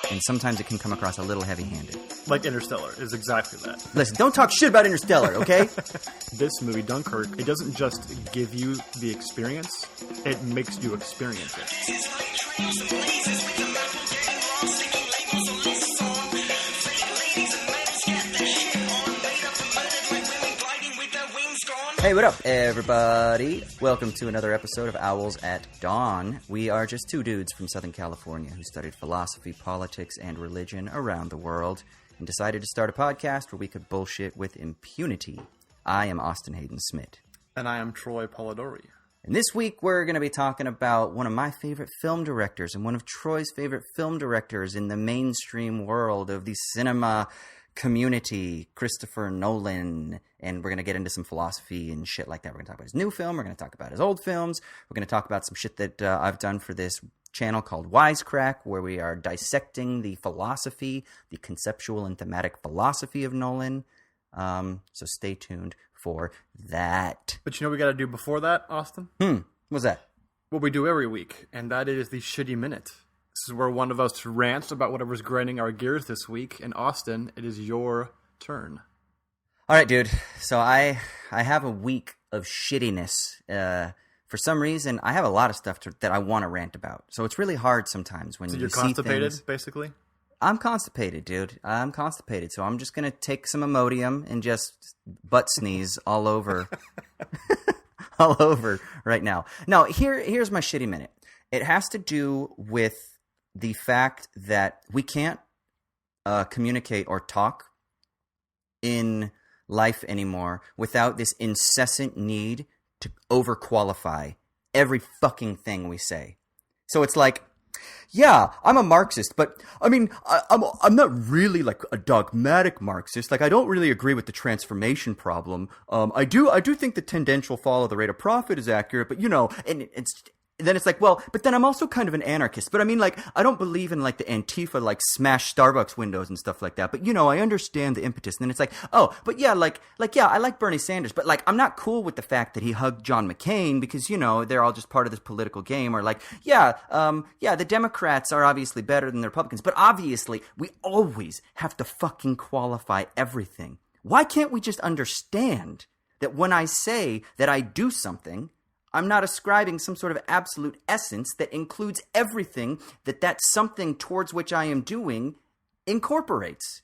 And sometimes it can come across a little heavy-handed. Like Interstellar is exactly that. Listen, don't talk shit about Interstellar, okay? This movie, Dunkirk, it doesn't just give you the experience, it makes you experience it. Hey, what up, everybody? Welcome to another episode of Owls at Dawn. We are just two dudes from Southern California who studied philosophy, politics, and religion around the world and decided to start a podcast where we could bullshit with impunity. I am Austin Hayden Smith. And I am Troy Polidori. And this week we're going to be talking about one of my favorite film directors and one of Troy's favorite film directors in the mainstream world of the cinema community, Christopher Nolan. And we're going to get into some philosophy and shit like that. We're going to talk about his new film. We're going to talk about his old films. We're going to talk about some shit that I've done for this channel called Wisecrack, where we are dissecting the philosophy, the conceptual and thematic philosophy of Nolan. So stay tuned for that. But you know what we got to do before that, Austin? What's that? What we do every week, and that is the Shitty Minute. This is where one of us rants about whatever's grinding our gears this week. And Austin, it is your turn. All right, dude. So I have a week of shittiness. For some reason, I have a lot of stuff that I want to rant about. So it's really hard sometimes when you see things. So you're constipated, basically? I'm constipated, dude. I'm constipated. So I'm just going to take some Imodium and just butt sneeze all over. all over right now. No, here's my shitty minute. It has to do with the fact that we can't communicate or talk in life anymore without this incessant need to overqualify every fucking thing we say. So it's like, yeah, I'm a Marxist, but I mean, I'm not really like a dogmatic Marxist. Like, I don't really agree with the transformation problem. I do think the tendential fall of the rate of profit is accurate, but you know, and then it's like, well, but then I'm also kind of an anarchist. But I mean, like, I don't believe in like the Antifa, like smash Starbucks windows and stuff like that. But you know, I understand the impetus. And then it's like, oh, but yeah, yeah, I like Bernie Sanders, but like, I'm not cool with the fact that he hugged John McCain because, you know, they're all just part of this political game. Or like, yeah, the Democrats are obviously better than the Republicans, but obviously we always have to fucking qualify everything. Why can't we just understand that when I say that I do something, I'm not ascribing some sort of absolute essence that includes everything that something towards which I am doing incorporates?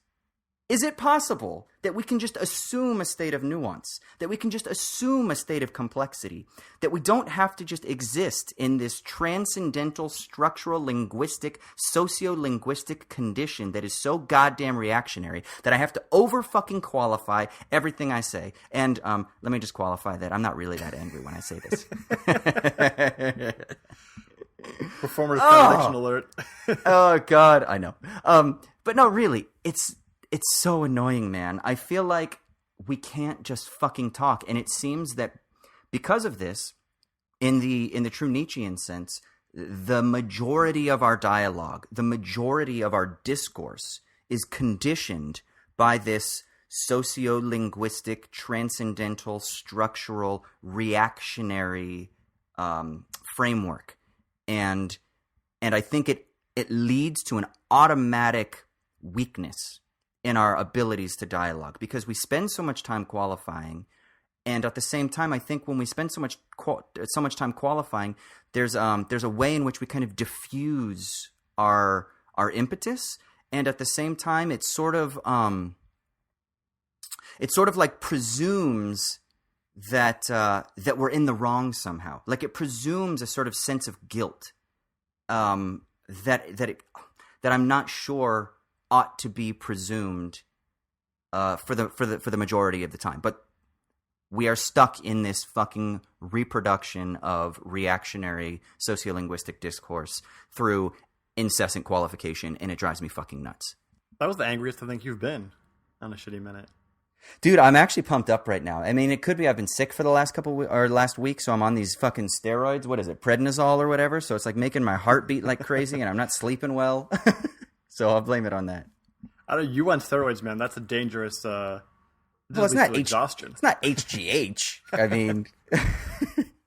Is it possible that we can just assume a state of nuance, that we can just assume a state of complexity, that we don't have to just exist in this transcendental, structural, linguistic, socio-linguistic condition that is so goddamn reactionary that I have to over-fucking-qualify everything I say? And let me just qualify that I'm not really that angry when I say this. Performer's contradiction alert. Oh, God, I know. But no, really, it's so annoying, man. I feel like we can't just fucking talk. And it seems that because of this, in the true Nietzschean sense, the majority of our dialogue, the majority of our discourse is conditioned by this socio-linguistic, transcendental, structural, reactionary framework. And I think it leads to an automatic weakness in our abilities to dialogue because we spend so much time qualifying, and at the same time, I think when we spend so much time qualifying, there's a way in which we kind of diffuse our impetus, and at the same time, it sort of like presumes that we're in the wrong somehow. Like it presumes a sort of sense of guilt that I'm not sure ought to be presumed for the majority of the time. But we are stuck in this fucking reproduction of reactionary sociolinguistic discourse through incessant qualification, and it drives me fucking nuts. That was the angriest I think you've been on a shitty minute. Dude, I'm actually pumped up right now. I mean, it could be I've been sick for the last last week, so I'm on these fucking steroids. What is it, prednisol or whatever? So it's like making my heart beat like crazy, and I'm not sleeping well. So I'll blame it on that. I don't. You on steroids, man? That's a dangerous. Well, it's not exhaustion. It's not HGH. I mean,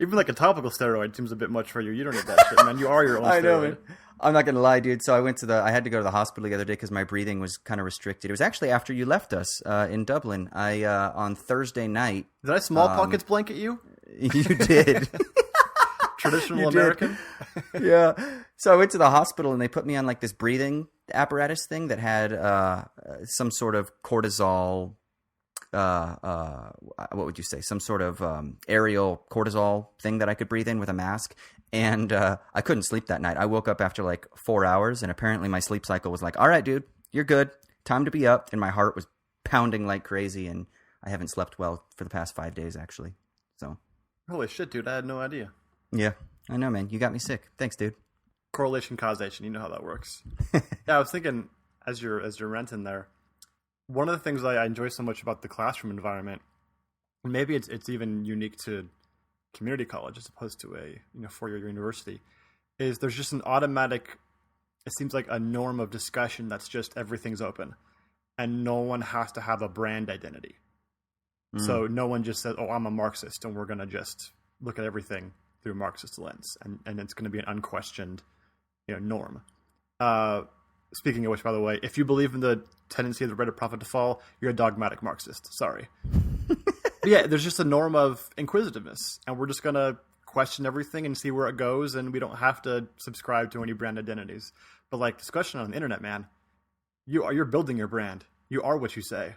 Even like a topical steroid seems a bit much for you. You don't need that shit, man. You are your own steroid. I know, man. I'm not gonna lie, dude. So I had to go to the hospital the other day because my breathing was kind of restricted. It was actually after you left us in Dublin. On Thursday night. Did I small pockets blanket you? You did. Traditional You American. Yeah. So I went to the hospital and they put me on like this breathing apparatus thing that had some sort of cortisol. What would you say? Some sort of aerial cortisol thing that I could breathe in with a mask. And I couldn't sleep that night. I woke up after like 4 hours, and apparently my sleep cycle was like, all right, dude, you're good. Time to be up. And my heart was pounding like crazy, and I haven't slept well for the past 5 days, actually. So, Holy shit, dude. I had no idea. yeah, I know, man. You got me sick. Thanks, dude. Correlation, causation. You know how that works. Yeah, I was thinking, as you're renting there, one of the things I enjoy so much about the classroom environment, and maybe it's even unique to community college as opposed to a 4-year university, is there's just an automatic, it seems like a norm of discussion that's just everything's open, and no one has to have a brand identity. So no one just says, oh, I'm a Marxist, and we're going to just look at everything through a Marxist lens, and it's going to be an unquestioned norm. Speaking of which, by the way, if you believe in the tendency of the rate of profit to fall, you're a dogmatic Marxist. Sorry. But yeah, there's just a norm of inquisitiveness, and we're just going to question everything and see where it goes, and we don't have to subscribe to any brand identities. But like discussion on the internet, man, you're building your brand. You are what you say.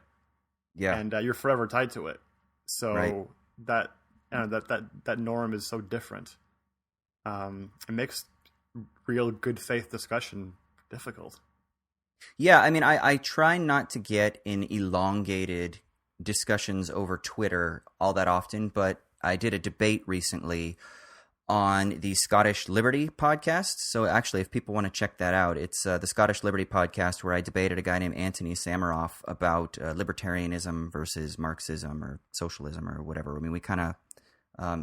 Yeah. And you're forever tied to it. So Right. that norm is so different. It makes real good faith discussion difficult. Yeah, I mean, I try not to get in elongated discussions over Twitter all that often, but I did a debate recently on the Scottish Liberty podcast. So actually, if people want to check that out, it's the Scottish Liberty podcast where I debated a guy named Anthony Samaroff about libertarianism versus Marxism or socialism or whatever. I mean, we kind of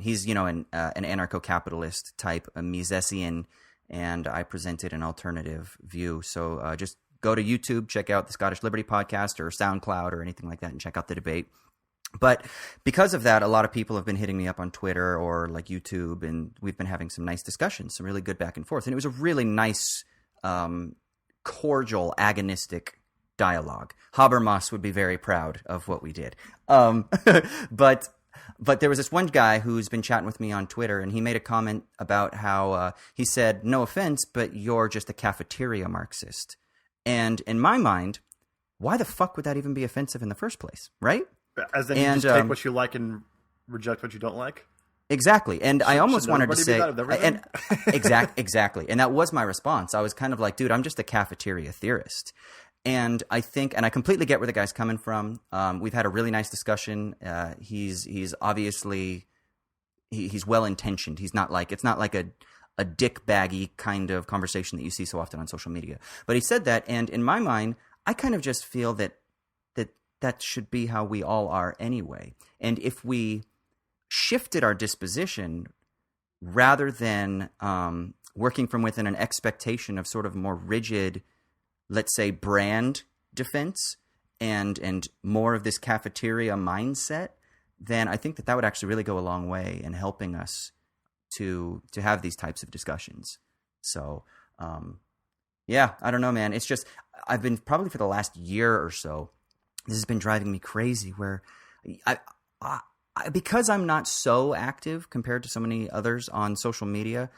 he's an anarcho-capitalist type, a Misesian, and I presented an alternative view. So just go to YouTube, check out the Scottish Liberty podcast or SoundCloud or anything like that, and check out the debate. But because of that, a lot of people have been hitting me up on Twitter or like YouTube, and we've been having some nice discussions, some really good back and forth. And it was a really nice, cordial, agonistic dialogue. Habermas would be very proud of what we did. But there was this one guy who's been chatting with me on Twitter, and he made a comment about how he said, no offense, but you're just a cafeteria Marxist. And in my mind, why the fuck would that even be offensive in the first place, right? As in, you just take what you like and reject what you don't like? Exactly. And I almost wanted to say, and exactly. And that was my response. I was kind of like, dude, I'm just a cafeteria theorist. And I think, and I completely get where the guy's coming from. We've had a really nice discussion. He's obviously, he's well-intentioned. He's not like, it's not like a dick baggy kind of conversation that you see so often on social media. But he said that, and in my mind, I kind of just feel that should be how we all are anyway. And if we shifted our disposition rather than working from within an expectation of sort of more rigid, let's say, brand defense and more of this cafeteria mindset, then I think that would actually really go a long way in helping us to have these types of discussions. So, yeah, I don't know, man. It's just, I've been probably for the last year or so, this has been driving me crazy where I because I'm not so active compared to so many others on social media,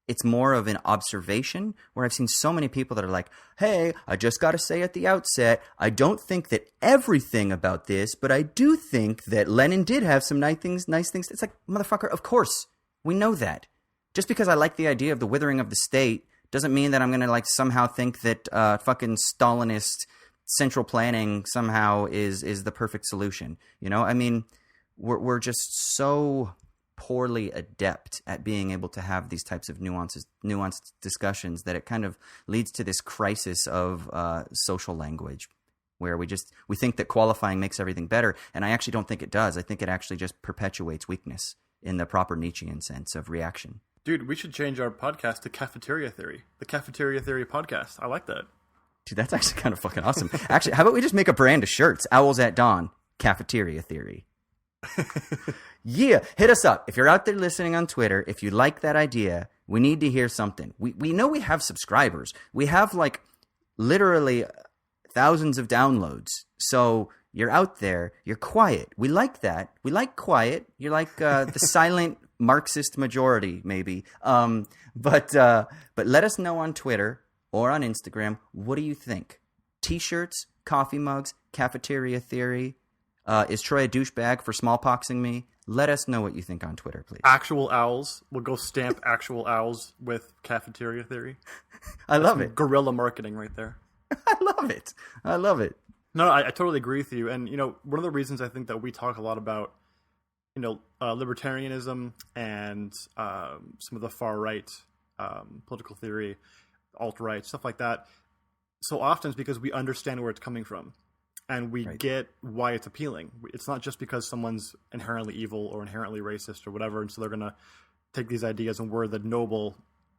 it's more of an observation where I've seen so many people that are like, hey, I just got to say at the outset, I don't think that everything about this, but I do think that Lenin did have some nice things. It's like, motherfucker, of course, we know that. Just because I like the idea of the withering of the state doesn't mean that I'm going to like somehow think that fucking Stalinist central planning somehow is the perfect solution. You know, I mean, we're just so poorly adept at being able to have these types of nuanced discussions that it kind of leads to this crisis of social language where we think that qualifying makes everything better. And I actually don't think it does. I think it actually just perpetuates weakness in the proper Nietzschean sense of reaction. Dude, we should change our podcast to Cafeteria Theory. The Cafeteria Theory podcast. I like that. Dude, that's actually kind of fucking awesome. Actually, how about we just make a brand of shirts? Owls at Dawn, Cafeteria Theory. Yeah, hit us up. If you're out there listening on Twitter, if you like that idea, we need to hear something. We know we have subscribers. We have like literally thousands of downloads. So you're out there. You're quiet. We like that. We like quiet. You're like the silent Marxist majority, maybe. But let us know on Twitter or on Instagram. What do you think? T-shirts, coffee mugs, cafeteria theory. Is Troy a douchebag for smallpoxing me? Let us know what you think on Twitter, please. Actual owls. We'll go stamp actual owls with cafeteria theory. I love it. Guerrilla marketing right there. I love it. I love it. No, I totally agree with you. And, one of the reasons I think that we talk a lot about, libertarianism and some of the far-right political theory, alt-right, stuff like that, so often is because we understand where it's coming from. And we get why it's appealing. It's not just because someone's inherently evil or inherently racist or whatever, and so they're going to take these ideas and we're the noble,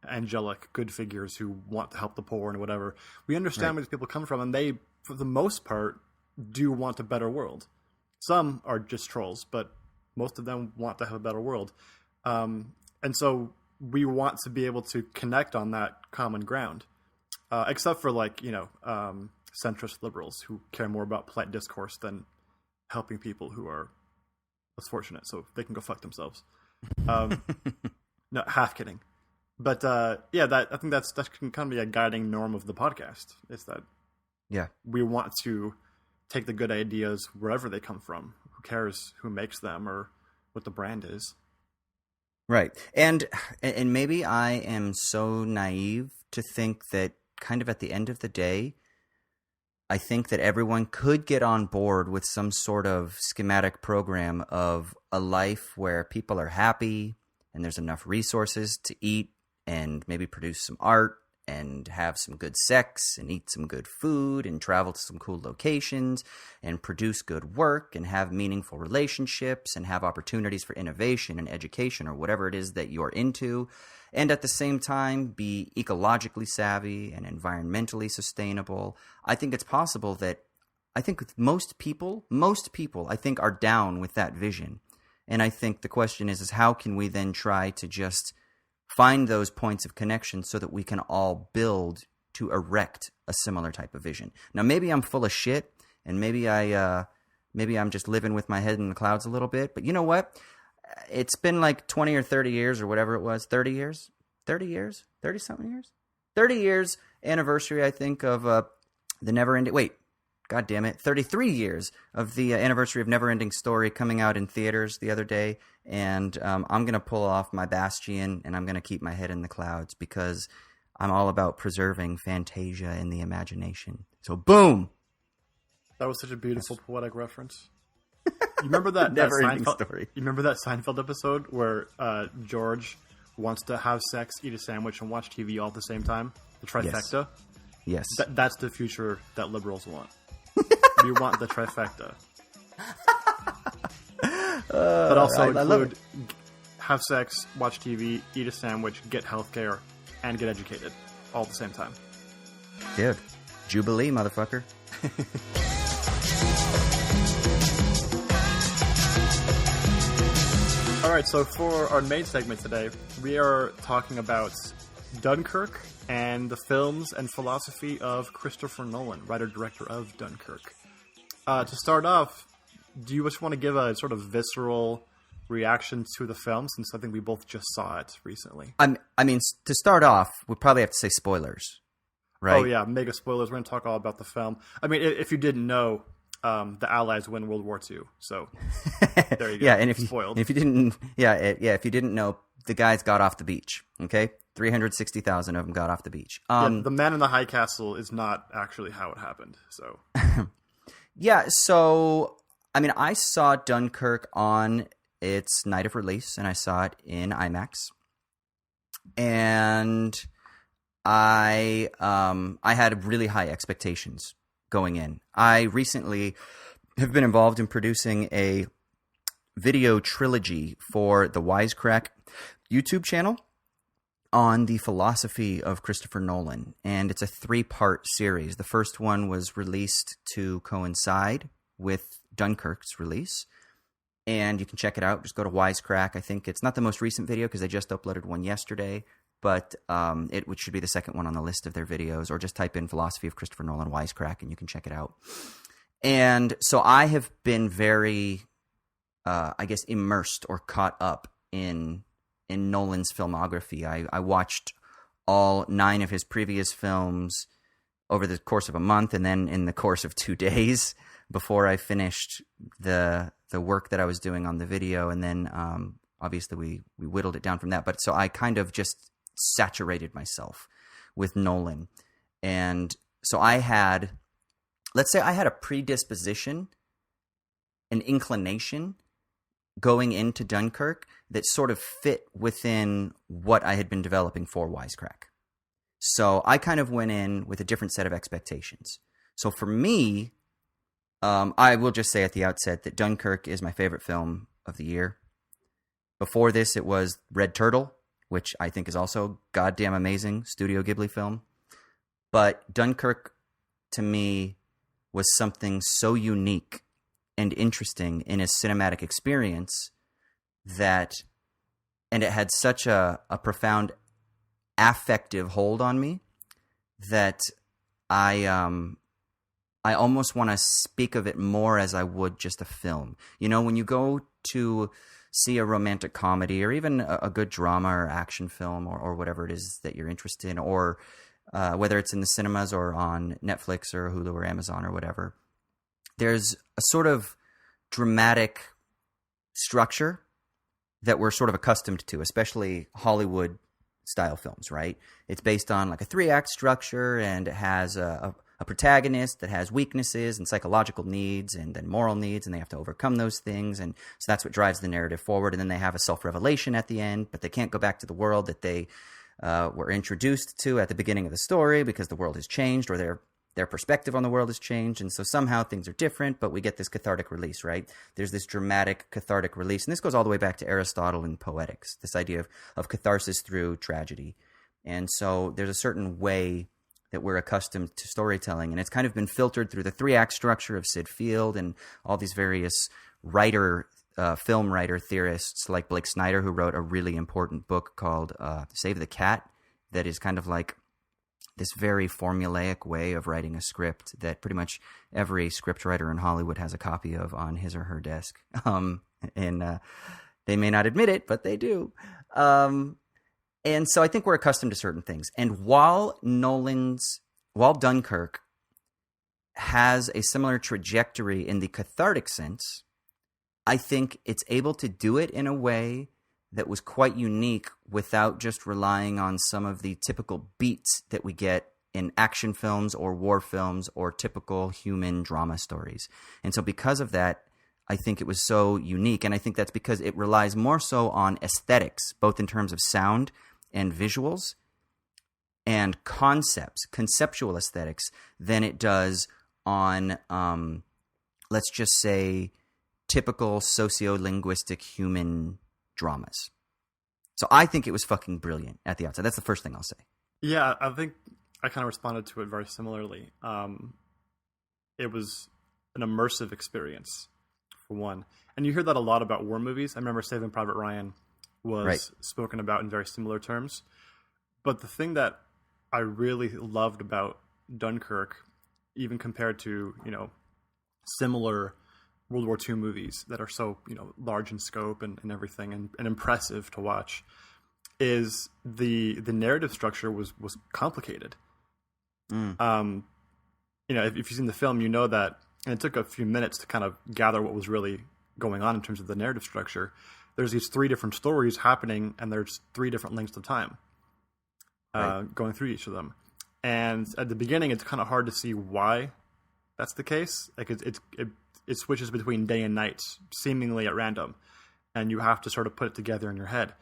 angelic, good figures who want to help the poor and whatever. We understand where these people come from, and they, for the most part, do want a better world. Some are just trolls, but most of them want to have a better world. And so we want to be able to connect on that common ground, except for centrist liberals who care more about polite discourse than helping people who are less fortunate, so they can go fuck themselves. No, half kidding. But I think that can kind of be a guiding norm of the podcast. Is that we want to take the good ideas wherever they come from. Who cares who makes them or what the brand is? Right, and maybe I am so naive to think that kind of at the end of the day, I think that everyone could get on board with some sort of schematic program of a life where people are happy and there's enough resources to eat and maybe produce some art and have some good sex and eat some good food and travel to some cool locations and produce good work and have meaningful relationships and have opportunities for innovation and education or whatever it is that you're into. And at the same time, be ecologically savvy and environmentally sustainable. I think it's possible that most people, I think, are down with that vision. And I think the question is how can we then try to just find those points of connection so that we can all build to erect a similar type of vision. Now, maybe I'm full of shit, and maybe I'm just living with my head in the clouds a little bit. But you know what? It's been like 20 or 30 years or whatever it was. 30 years? 30-something years? 30 years anniversary, I think, of the Never-Ending... Wait, God damn it. 33 years of the anniversary of Never-Ending Story coming out in theaters the other day. And I'm going to pull off my bastion and I'm going to keep my head in the clouds because I'm all about preserving fantasia in the imagination. So boom! That was such a beautiful poetic reference. You remember that Never-Ending Seinfeld Story? You remember that Seinfeld episode where George wants to have sex, eat a sandwich, and watch TV all at the same time? The trifecta? Yes. That's the future that liberals want. You want the trifecta. But also include have sex, watch TV, eat a sandwich, get healthcare, and get educated all at the same time. Dude, Jubilee, motherfucker. All right, so for our main segment today, we are talking about Dunkirk and the films and philosophy of Christopher Nolan, writer-director of Dunkirk. To start off, do you just want to give a sort of visceral reaction to the film, since I think we both just saw it recently? I mean, to start off, we probably have to say spoilers, right? Oh, yeah, mega spoilers. We're going to talk all about the film. I mean, if you didn't know, the Allies win World War II, so there you go. Yeah, and if you didn't know, the guys got off the beach, okay? 360,000 of them got off the beach. The man in the high castle is not actually how it happened, so... Yeah, so, I mean, I saw Dunkirk on its night of release, and I saw it in IMAX. And I had really high expectations going in. I recently have been involved in producing a video trilogy for the Wisecrack YouTube channel on the philosophy of Christopher Nolan, and it's a 3-part series. The first one was released to coincide with Dunkirk's release, and you can check it out. Just go to Wisecrack. I think it's not the most recent video because they just uploaded one yesterday, but it should be the second one on the list of their videos, or just type in Philosophy of Christopher Nolan Wisecrack and you can check it out. And so I have been very, I guess, immersed or caught up in Nolan's filmography. I watched all 9 of his previous films over the course of a month, and then in the course of 2 days before I finished the work that I was doing on the video. And then obviously we whittled it down from that. But so I kind of just saturated myself with Nolan. And so let's say I had a predisposition, an inclination going into Dunkirk that sort of fit within what I had been developing for Wisecrack. So I kind of went in with a different set of expectations. So for me, I will just say at the outset that Dunkirk is my favorite film of the year. Before this, it was Red Turtle, which I think is also goddamn amazing Studio Ghibli film. But Dunkirk, to me, was something so unique and interesting in its cinematic experience and it had such a profound affective hold on me that I almost want to speak of it more as I would just a film. You know, when you go to see a romantic comedy or even a good drama or action film or whatever it is that you're interested in, or whether it's in the cinemas or on Netflix or Hulu or Amazon or whatever, there's a sort of dramatic structure that we're sort of accustomed to, especially Hollywood-style films, right? It's based on like a 3-act structure, and it has a protagonist that has weaknesses and psychological needs and then moral needs, and they have to overcome those things. And so that's what drives the narrative forward. And then they have a self-revelation at the end, but they can't go back to the world that they were introduced to at the beginning of the story because the world has changed, or their perspective on the world has changed. And so somehow things are different, but we get this cathartic release, right? There's this dramatic cathartic release. And this goes all the way back to Aristotle and Poetics, this idea of catharsis through tragedy. And so there's a certain way that we're accustomed to storytelling, and it's kind of been filtered through the 3-act structure of Sid Field and all these various film writer theorists like Blake Snyder, who wrote a really important book called Save the Cat, that is kind of like this very formulaic way of writing a script that pretty much every scriptwriter in Hollywood has a copy of on his or her desk. And they may not admit it, but they do. And so I think we're accustomed to certain things. And while Dunkirk has a similar trajectory in the cathartic sense, I think it's able to do it in a way that was quite unique without just relying on some of the typical beats that we get in action films or war films or typical human drama stories. And so because of that, I think it was so unique. And I think that's because it relies more so on aesthetics, both in terms of sound and visuals and conceptual aesthetics, than it does on, let's just say, typical sociolinguistic human dramas. So I think it was fucking brilliant at the outset. That's the first thing I'll say. Yeah, I think I kind of responded to it very similarly. It was an immersive experience, for one. And you hear that a lot about war movies. I remember Saving Private Ryan was spoken about in very similar terms. But the thing that I really loved about Dunkirk, even compared to, similar World War II movies that are so, large in scope and everything and impressive to watch, is the narrative structure was complicated. If you've seen the film, you know that, and it took a few minutes to kind of gather what was really going on in terms of the narrative structure. There's these 3 different stories happening, and there's 3 different lengths of time going through each of them. And at the beginning, it's kind of hard to see why that's the case. Like it switches between day and night, seemingly at random, and you have to sort of put it together in your head.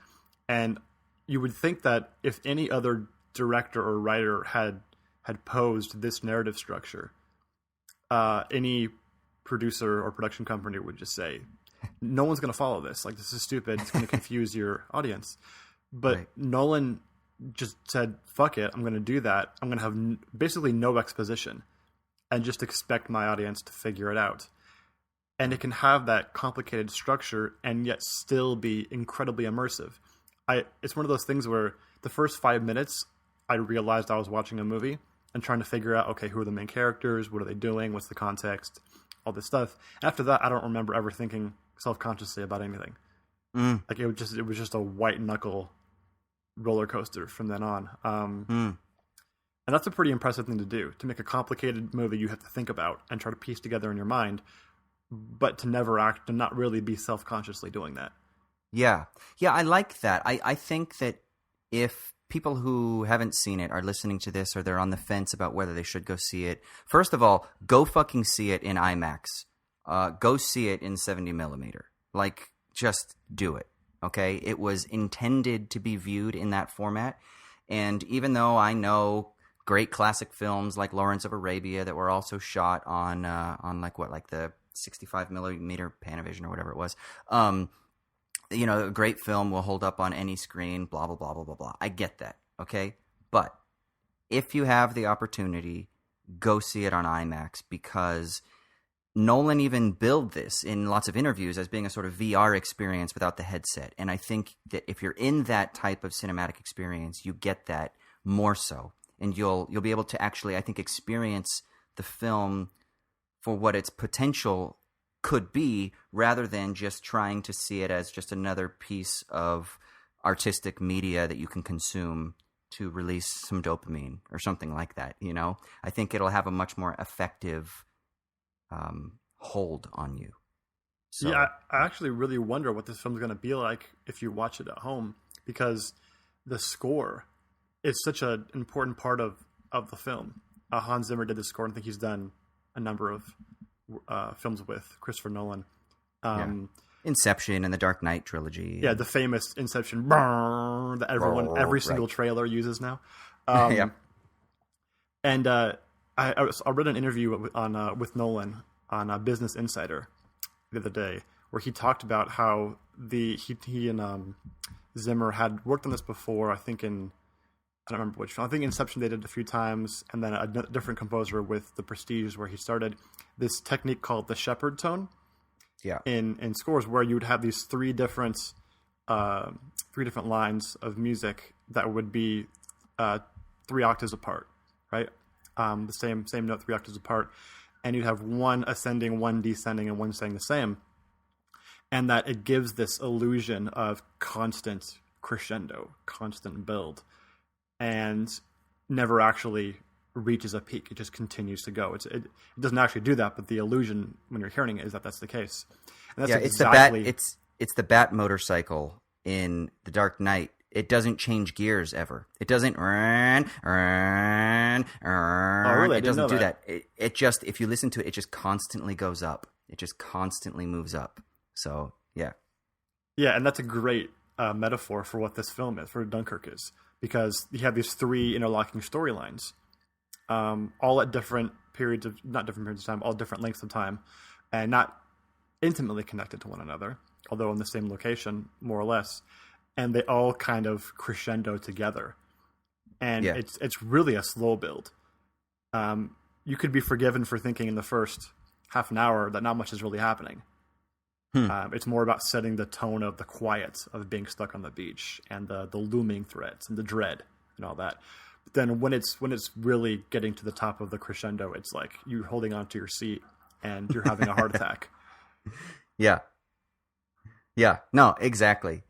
And you would think that if any other director or writer had posed this narrative structure, any producer or production company would just say, no one's going to follow this. Like, this is stupid. It's going to confuse your audience. But Nolan just said, fuck it. I'm going to do that. I'm going to have basically no exposition and just expect my audience to figure it out. and it can have that complicated structure and yet still be incredibly immersive. It's one of those things where the first 5 minutes, I realized I was watching a movie and trying to figure out, okay, who are the main characters? What are they doing? What's the context? All this stuff. After that, I don't remember ever thinking self-consciously about anything. Like it was just a white knuckle roller coaster from then on. And that's a pretty impressive thing to do. To make a complicated movie you have to think about and try to piece together in your mind, but to not really be self-consciously doing that. Yeah, I like that. I think that if people who haven't seen it are listening to this or they're on the fence about whether they should go see it, first of all, go fucking see it in IMAX. Go see it in 70 millimeter. Like, just do it, okay? It was intended to be viewed in that format. And even though I know great classic films like Lawrence of Arabia that were also shot on like the 65 millimeter Panavision or whatever it was, a great film will hold up on any screen, blah, blah, blah, blah, blah, blah. I get that, okay? But if you have the opportunity, go see it on IMAX, because Nolan even billed this in lots of interviews as being a sort of VR experience without the headset. And I think that if you're in that type of cinematic experience, you get that more so. And you'll be able to actually, I think, experience the film for what its potential could be, rather than just trying to see it as just another piece of artistic media that you can consume to release some dopamine or something like that. I think it'll have a much more effective hold on you. So, yeah, I actually really wonder what this film's going to be like if you watch it at home, because the score is such an important part of the film. Hans Zimmer did the score, and I think he's done a number of films with Christopher Nolan. Inception and the Dark Knight trilogy. Yeah, the famous Inception that every single trailer uses now. And I read an interview with Nolan on Business Insider the other day, where he talked about how he and Zimmer had worked on this before. I don't remember which film. I think Inception they did it a few times, and then a different composer with The Prestige, where he started this technique called the shepherd tone. Yeah. In scores, where you would have these three different lines of music that would be 3 octaves apart, right? The same note, 3 octaves apart, and you'd have one ascending, one descending, and one staying the same, and that it gives this illusion of constant crescendo, constant build, and never actually reaches a peak. It just continues to go. It doesn't actually do that, but the illusion when you're hearing it is that that's the case. And that's exactly... it's the bat motorcycle in The Dark Knight. It doesn't change gears ever. It doesn't really? It doesn't do that. It just, if you listen to it, it just constantly goes up. It just constantly moves up. So, yeah. Yeah, and that's a great metaphor for what this film is, for Dunkirk is. Because you have these 3 interlocking storylines, all at different periods of, not different periods of time, all different lengths of time, and not intimately connected to one another, although in the same location, more or less. And they all kind of crescendo together. And it's really a slow build. You could be forgiven for thinking in the first half an hour that not much is really happening. It's more about setting the tone of the quiet of being stuck on the beach and the looming threats and the dread and all that. But then when it's really getting to the top of the crescendo, it's like you're holding onto your seat and you're having a heart attack. Yeah. No, exactly.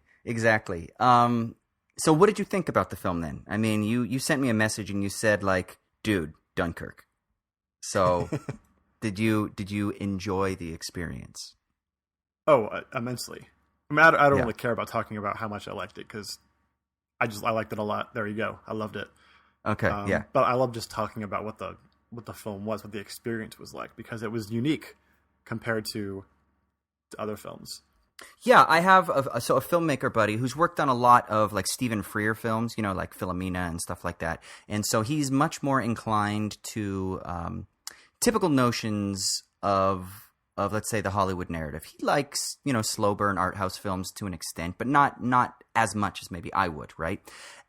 So what did you think about the film then? I mean, you sent me a message and you said, like, dude, Dunkirk. So did you enjoy the experience? Oh, immensely. I mean, I don't really care about talking about how much I liked it, because I liked it a lot. There you go. I loved it. Okay, yeah. But I love just talking about what the film was, what the experience was like, because it was unique compared to other films. Yeah, I have a filmmaker buddy who's worked on a lot of like Stephen Frear films, like Philomena and stuff like that. And so he's much more inclined to typical notions of let's say the Hollywood narrative. He likes, slow burn art house films to an extent, but not as much as maybe I would, right?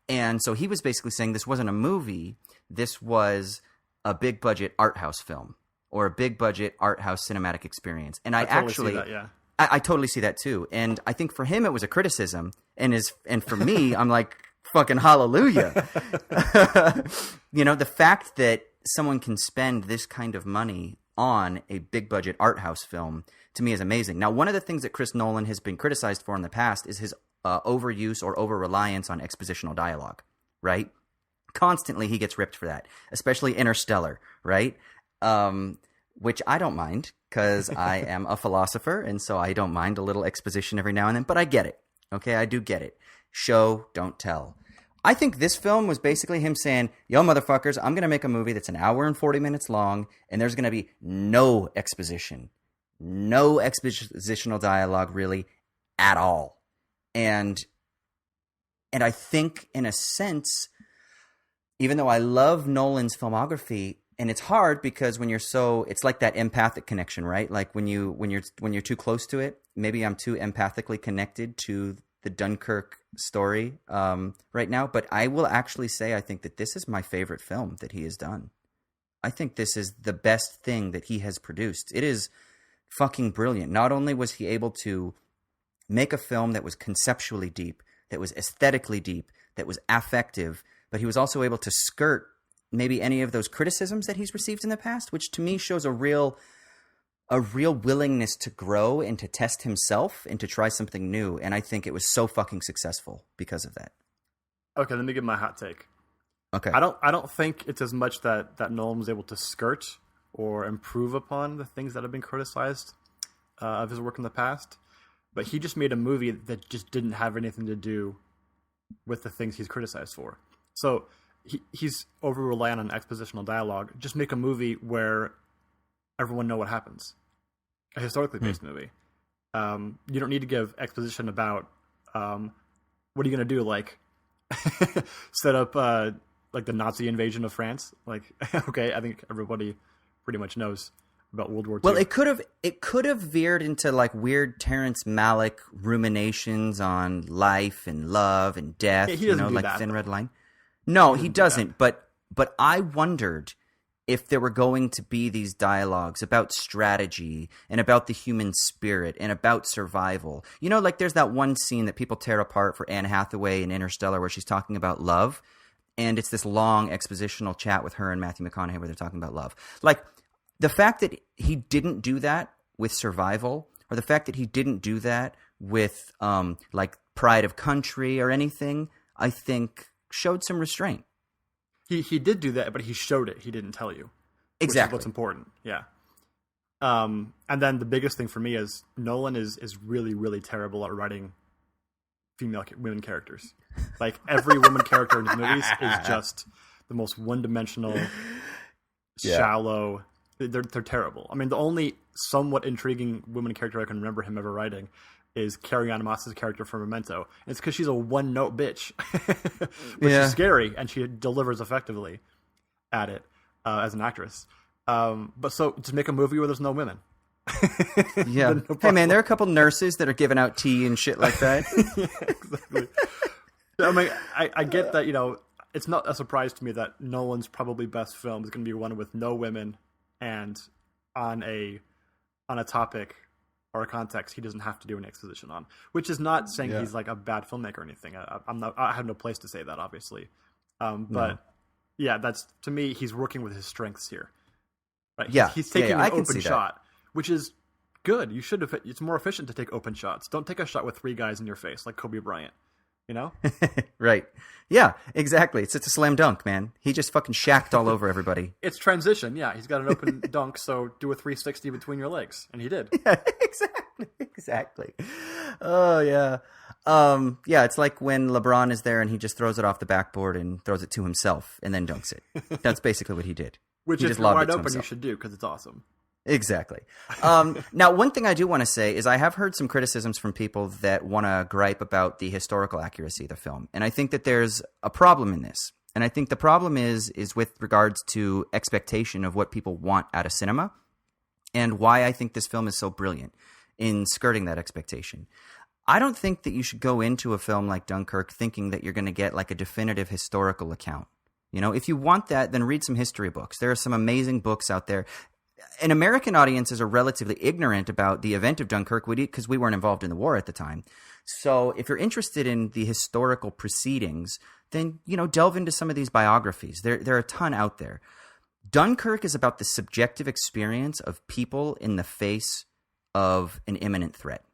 And so he was basically saying this wasn't a movie, this was a big budget art house film. or a big budget art house cinematic experience. And I totally actually, see that, yeah. I totally see that too. And I think for him it was a criticism, and for me, I'm like, fucking hallelujah. You know, the fact that someone can spend this kind of money on a big budget art house film, to me, is amazing. Now, one of the things that Chris Nolan has been criticized for in the past is his overuse or over-reliance on expositional dialogue, right? Constantly he gets ripped for that, especially Interstellar, right? Which I don't mind, because I am a philosopher, and so I don't mind a little exposition every now and then, but I get it. Okay, I do get it. Show, don't tell. I think this film was basically him saying, yo, motherfuckers, I'm going to make a movie that's an hour and 40 minutes long, and there's going to be no exposition. No expositional dialogue, really, at all. And I think, in a sense, even though I love Nolan's filmography, and it's hard because when you're it's like that empathic connection, right? Like when you're too close to it, maybe I'm too empathically connected to the Dunkirk story right now. But I will actually say I think that this is my favorite film that he has done. I think this is the best thing that he has produced. It is fucking brilliant. Not only was he able to make a film that was conceptually deep, that was aesthetically deep, that was affective, but he was also able to skirt maybe any of those criticisms that he's received in the past, which to me shows a real willingness to grow and to test himself and to try something new. And I think it was so fucking successful because of that. Okay, let me give my hot take. Okay. I don't think it's as much that Nolan was able to skirt or improve upon the things that have been criticized of his work in the past, but he just made a movie that just didn't have anything to do with the things he's criticized for. So he's over-reliant on expositional dialogue. Just make a movie where everyone know what happens. A historically based movie. You don't need to give exposition about what are you going to do, like set up like the Nazi invasion of France. Like, okay, I think everybody pretty much knows about World War II. Well, it could have veered into like weird Terrence Malick ruminations on life and love and death. Yeah, he doesn't do like that, Thin though. Red Line. No, he doesn't. But I wondered if there were going to be these dialogues about strategy and about the human spirit and about survival. You know, like there's that one scene that people tear apart for Anne Hathaway in Interstellar where she's talking about love. And it's this long expositional chat with her and Matthew McConaughey where they're talking about love. Like the fact that he didn't do that with survival, or the fact that he didn't do that with like pride of country or anything, I think showed some restraint. He did do that, but he showed it. He didn't tell you. Exactly. Which is what's important. Yeah. And then the biggest thing for me is Nolan is really, really terrible at writing women characters. Like every woman character in his movies is just the most one-dimensional, shallow. They're terrible. I mean, the only somewhat intriguing woman character I can remember him ever writing is Carrie-Anne Moss's character from Memento. And it's because she's a one-note bitch, which is scary, and she delivers effectively at it as an actress. But so to make a movie where there's no women. Yeah. Hey, man, there are a couple nurses that are giving out tea and shit like that. Yeah, exactly. I mean, I get that, you know, it's not a surprise to me that Nolan's probably best film is going to be one with no women and on a topic or a context he doesn't have to do an exposition on, which is not saying he's like a bad filmmaker or anything. I have no place to say that, obviously. But yeah, that's, to me, he's working with his strengths here. Right? Yeah. He's taking an open see shot, which is good. You should have, it's more efficient to take open shots. Don't take a shot with three guys in your face like Kobe Bryant. You know? Right. Yeah, exactly. It's a slam dunk, man. He just fucking shacked all over everybody. It's transition. Yeah, he's got an open dunk, so do a 360 between your legs. And he did. Yeah, exactly. Oh, yeah. Yeah, it's like when LeBron is there and he just throws it off the backboard and throws it to himself and then dunks it. That's basically what he did. Which, if you're wide open, you should do, because it's awesome. Exactly. Now, one thing I do want to say is I have heard some criticisms from people that want to gripe about the historical accuracy of the film. And I think that there's a problem in this. And I think the problem is with regards to expectation of what people want out of cinema and why I think this film is so brilliant in skirting that expectation. I don't think that you should go into a film like Dunkirk thinking that you're going to get like a definitive historical account. You know, if you want that, then read some history books. There are some amazing books out there. And American audiences are relatively ignorant about the event of Dunkirk because we weren't involved in the war at the time. So if you're interested in the historical proceedings, then, delve into some of these biographies. There are a ton out there. Dunkirk is about the subjective experience of people in the face of an imminent threat.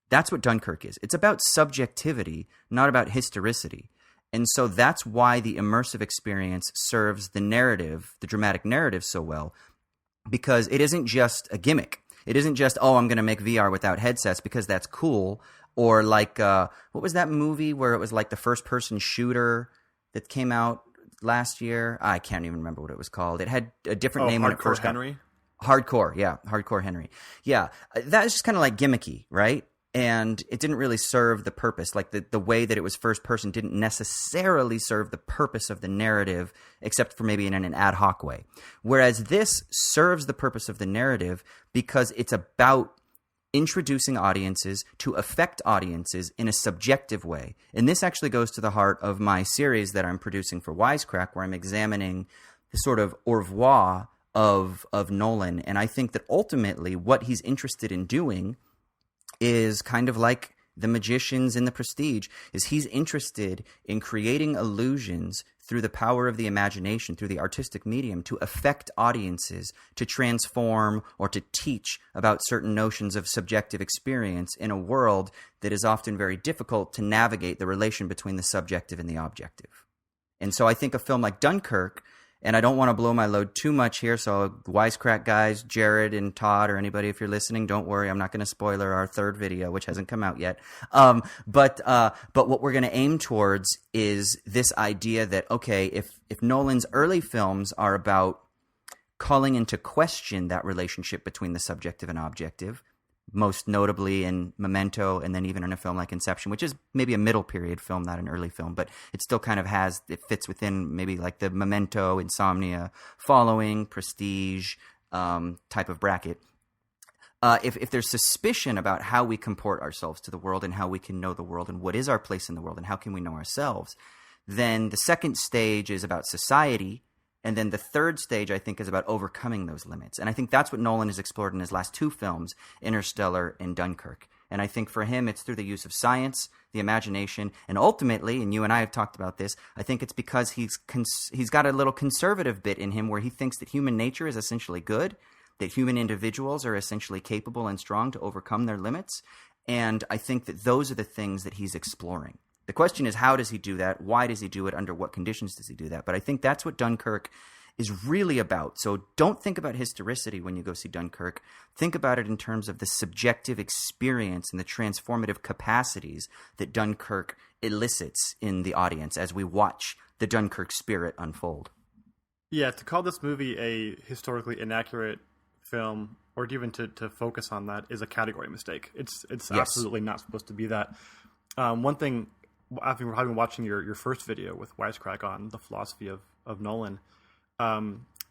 That's what Dunkirk is. It's about subjectivity, not about historicity. And so that's why the immersive experience serves the narrative, the dramatic narrative, so well, because it isn't just a gimmick. It isn't just, I'm going to make VR without headsets because that's cool. Or like, what was that movie where it was like the first-person shooter that came out last year? I can't even remember what it was called. It had a different name when it first Hardcore Henry? Hardcore, yeah. Hardcore Henry. Yeah, that was just kind of like gimmicky, right? And it didn't really serve the purpose. Like the way that it was first person didn't necessarily serve the purpose of the narrative, except for maybe in an ad hoc way. Whereas this serves the purpose of the narrative because it's about introducing audiences to affect audiences in a subjective way. And this actually goes to the heart of my series that I'm producing for Wisecrack, where I'm examining the sort of au revoir of Nolan. And I think that ultimately what he's interested in doing is kind of like the magicians in The Prestige, is he's interested in creating illusions through the power of the imagination, through the artistic medium, to affect audiences, to transform or to teach about certain notions of subjective experience in a world that is often very difficult to navigate the relation between the subjective and the objective. And so I think a film like Dunkirk, and I don't want to blow my load too much here, so Wisecrack guys, Jared and Todd, or anybody if you're listening, don't worry, I'm not going to spoiler our third video, which hasn't come out yet. But what we're going to aim towards is this idea that, okay, if Nolan's early films are about calling into question that relationship between the subjective and objective, most notably in Memento, and then even in a film like Inception, which is maybe a middle period film, not an early film, but it still kind of it fits within maybe like the Memento, Insomnia, Following, Prestige type of bracket. If there's suspicion about how we comport ourselves to the world and how we can know the world and what is our place in the world and how can we know ourselves, then the second stage is about society. And then the third stage, I think, is about overcoming those limits. And I think that's what Nolan has explored in his last two films, Interstellar and Dunkirk. And I think for him, it's through the use of science, the imagination, and ultimately, and you and I have talked about this, I think it's because he's got a little conservative bit in him where he thinks that human nature is essentially good, that human individuals are essentially capable and strong to overcome their limits. And I think that those are the things that he's exploring. The question is, how does he do that? Why does he do it? Under what conditions does he do that? But I think that's what Dunkirk is really about. So don't think about historicity when you go see Dunkirk. Think about it in terms of the subjective experience and the transformative capacities that Dunkirk elicits in the audience as we watch the Dunkirk spirit unfold. Yeah, to call this movie a historically inaccurate film, or even to focus on that, is a category mistake. It's yes. Absolutely not supposed to be that. One thing, having watching your first video with Wisecrack on the philosophy of Nolan,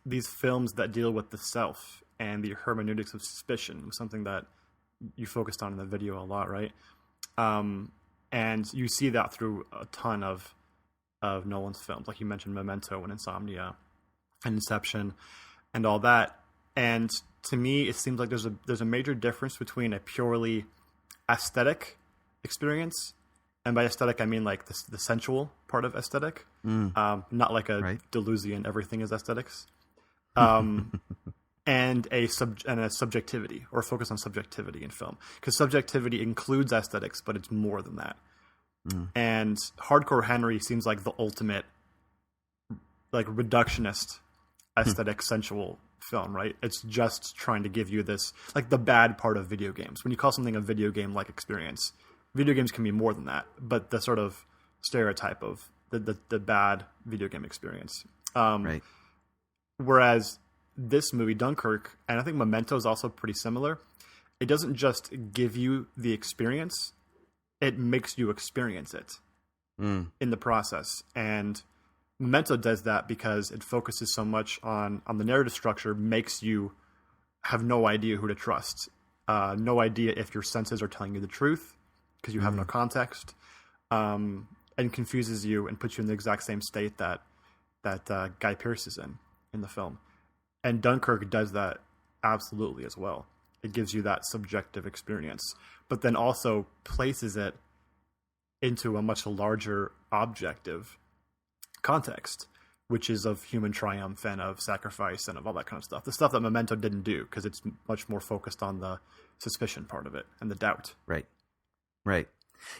these films that deal with the self and the hermeneutics of suspicion was something that you focused on in the video a lot, right? And you see that through a ton of Nolan's films, like you mentioned Memento and Insomnia and Inception and all that. And to me, it seems like there's a major difference between a purely aesthetic experience. And by aesthetic, I mean like the sensual part of aesthetic, not like a Deleuzian everything is aesthetics, and a subjectivity, or focus on subjectivity in film, because subjectivity includes aesthetics, but it's more than that. And Hardcore Henry seems like the ultimate, like reductionist aesthetic sensual film, right? It's just trying to give you this, like the bad part of video games. When you call something a video game like experience, video games can be more than that, but the sort of stereotype of the bad video game experience. Right. Whereas this movie, Dunkirk, and I think Memento is also pretty similar, it doesn't just give you the experience, it makes you experience it in the process. And Memento does that because it focuses so much on the narrative structure, makes you have no idea who to trust, no idea if your senses are telling you the truth, because you have no context, and confuses you and puts you in the exact same state that Guy Pearce is in the film. And Dunkirk does that absolutely as well. It gives you that subjective experience, but then also places it into a much larger objective context, which is of human triumph and of sacrifice and of all that kind of stuff. The stuff that Memento didn't do, because it's much more focused on the suspicion part of it and the doubt. Right.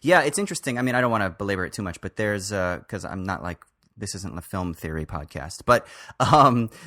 Yeah, it's interesting. I mean, I don't want to belabor it too much, but there's because I'm not like, this isn't a film theory podcast, but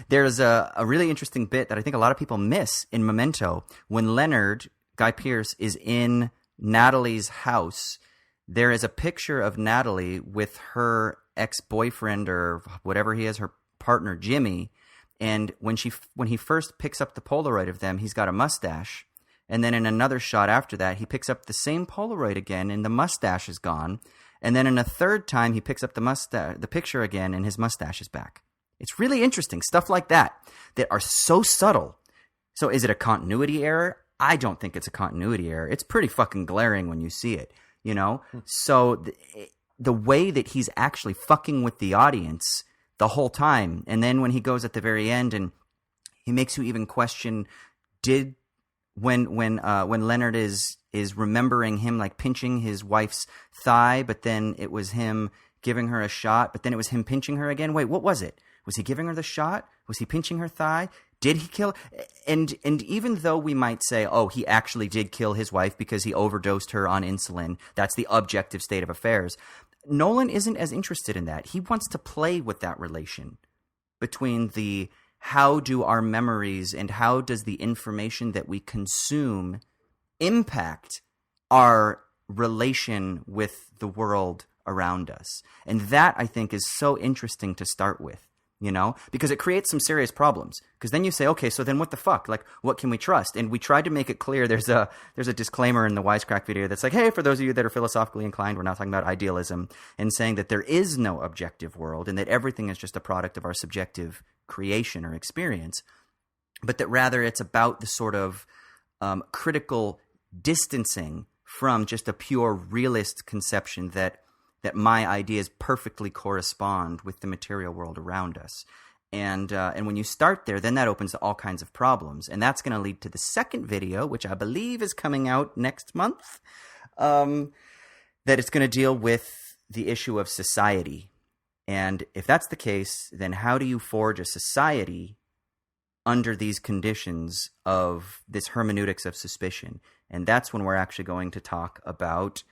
there's a really interesting bit that I think a lot of people miss in Memento. When Leonard, Guy Pearce, is in Natalie's house, there is a picture of Natalie with her ex-boyfriend or whatever he is, her partner, Jimmy. And when he first picks up the Polaroid of them, he's got a mustache. And then in another shot after that, he picks up the same Polaroid again and the mustache is gone. And then in a third time, he picks up the picture again and his mustache is back. It's really interesting. Stuff like that are so subtle. So is it a continuity error? I don't think it's a continuity error. It's pretty fucking glaring when you see it, you know? So the way that he's actually fucking with the audience the whole time. And then when he goes at the very end and he makes you even question, when Leonard is remembering him like pinching his wife's thigh, but then it was him giving her a shot, but then it was him pinching her again. Wait, what was it? Was he giving her the shot? Was he pinching her thigh? Did he kill? And even though we might say, oh, he actually did kill his wife because he overdosed her on insulin, that's the objective state of affairs. Nolan isn't as interested in that. He wants to play with that relation between the how do our memories and how does the information that we consume impact our relation with the world around us. And that, I think, is so interesting to start with, you know, because it creates some serious problems. Because then you say, okay, so then what the fuck? Like, what can we trust? And we tried to make it clear. There's a disclaimer in the Wisecrack video that's like, hey, for those of you that are philosophically inclined, we're not talking about idealism, and saying that there is no objective world and that everything is just a product of our subjective creation or experience, but that rather it's about the sort of critical distancing from just a pure realist conception that my ideas perfectly correspond with the material world around us. And when you start there, then that opens to all kinds of problems. And that's going to lead to the second video, which I believe is coming out next month, that it's going to deal with the issue of society. And if that's the case, then how do you forge a society under these conditions of this hermeneutics of suspicion? And that's when we're actually going to talk about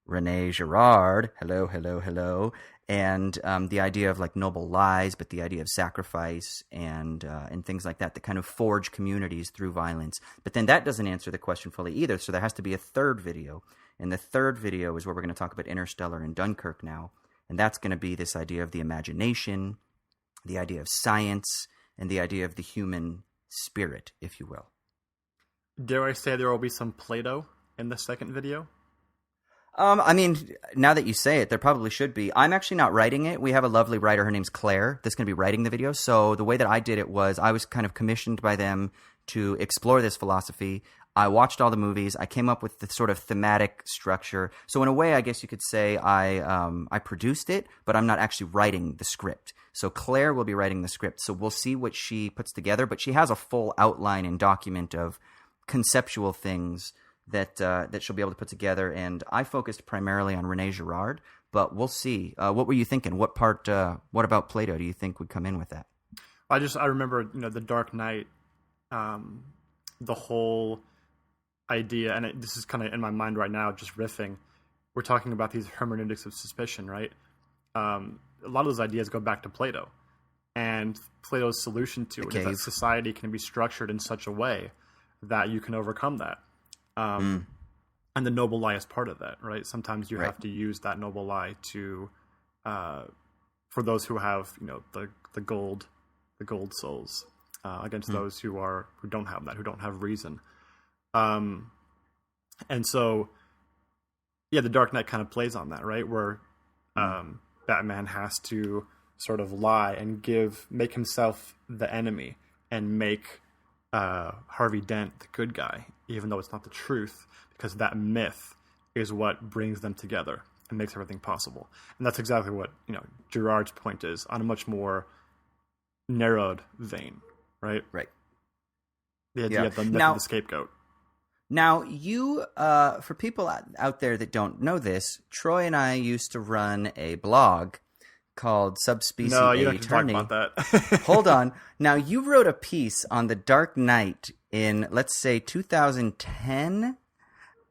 Rene Girard, hello, and the idea of like noble lies, but the idea of sacrifice and things like that kind of forge communities through violence. But then that doesn't answer the question fully either, so there has to be a third video. And the third video is where we're going to talk about Interstellar and Dunkirk now. And that's going to be this idea of the imagination, the idea of science, and the idea of the human spirit, if you will. Dare I say there will be some Plato in the second video? I mean, now that you say it, there probably should be. I'm actually not writing it. We have a lovely writer. Her name's Claire that's going to be writing the video. So the way that I did it was I was kind of commissioned by them to explore this philosophy. I watched all the movies. I came up with the sort of thematic structure. So in a way, I guess you could say I produced it, but I'm not actually writing the script. So Claire will be writing the script. So we'll see what she puts together. But she has a full outline and document of conceptual things that she'll be able to put together. And I focused primarily on Rene Girard, but we'll see. What were you thinking? What about Plato do you think would come in with that? I remember, The Dark Knight, the whole idea, and this is kind of in my mind right now, just riffing. We're talking about these hermeneutics of suspicion, right? A lot of those ideas go back to Plato, and Plato's solution to it is that society can be structured in such a way that you can overcome that. And the noble lie is part of that, right? Sometimes you have to use that noble lie to, for those who have, the gold souls, against those who don't have that, who don't have reason. And so, the Dark Knight kind of plays on that, right? Where Batman has to sort of lie and make himself the enemy and make Harvey Dent the good guy, even though it's not the truth, because that myth is what brings them together and makes everything possible. And that's exactly what Girard's point is on a much more narrowed vein, right? Right. The idea of the myth of the scapegoat. Now, you, for people out there that don't know this, Troy and I used to run a blog called Subspecies No, you don't have to talk about that. Hold on. Now, you wrote a piece on The Dark Knight in, let's say, 2010,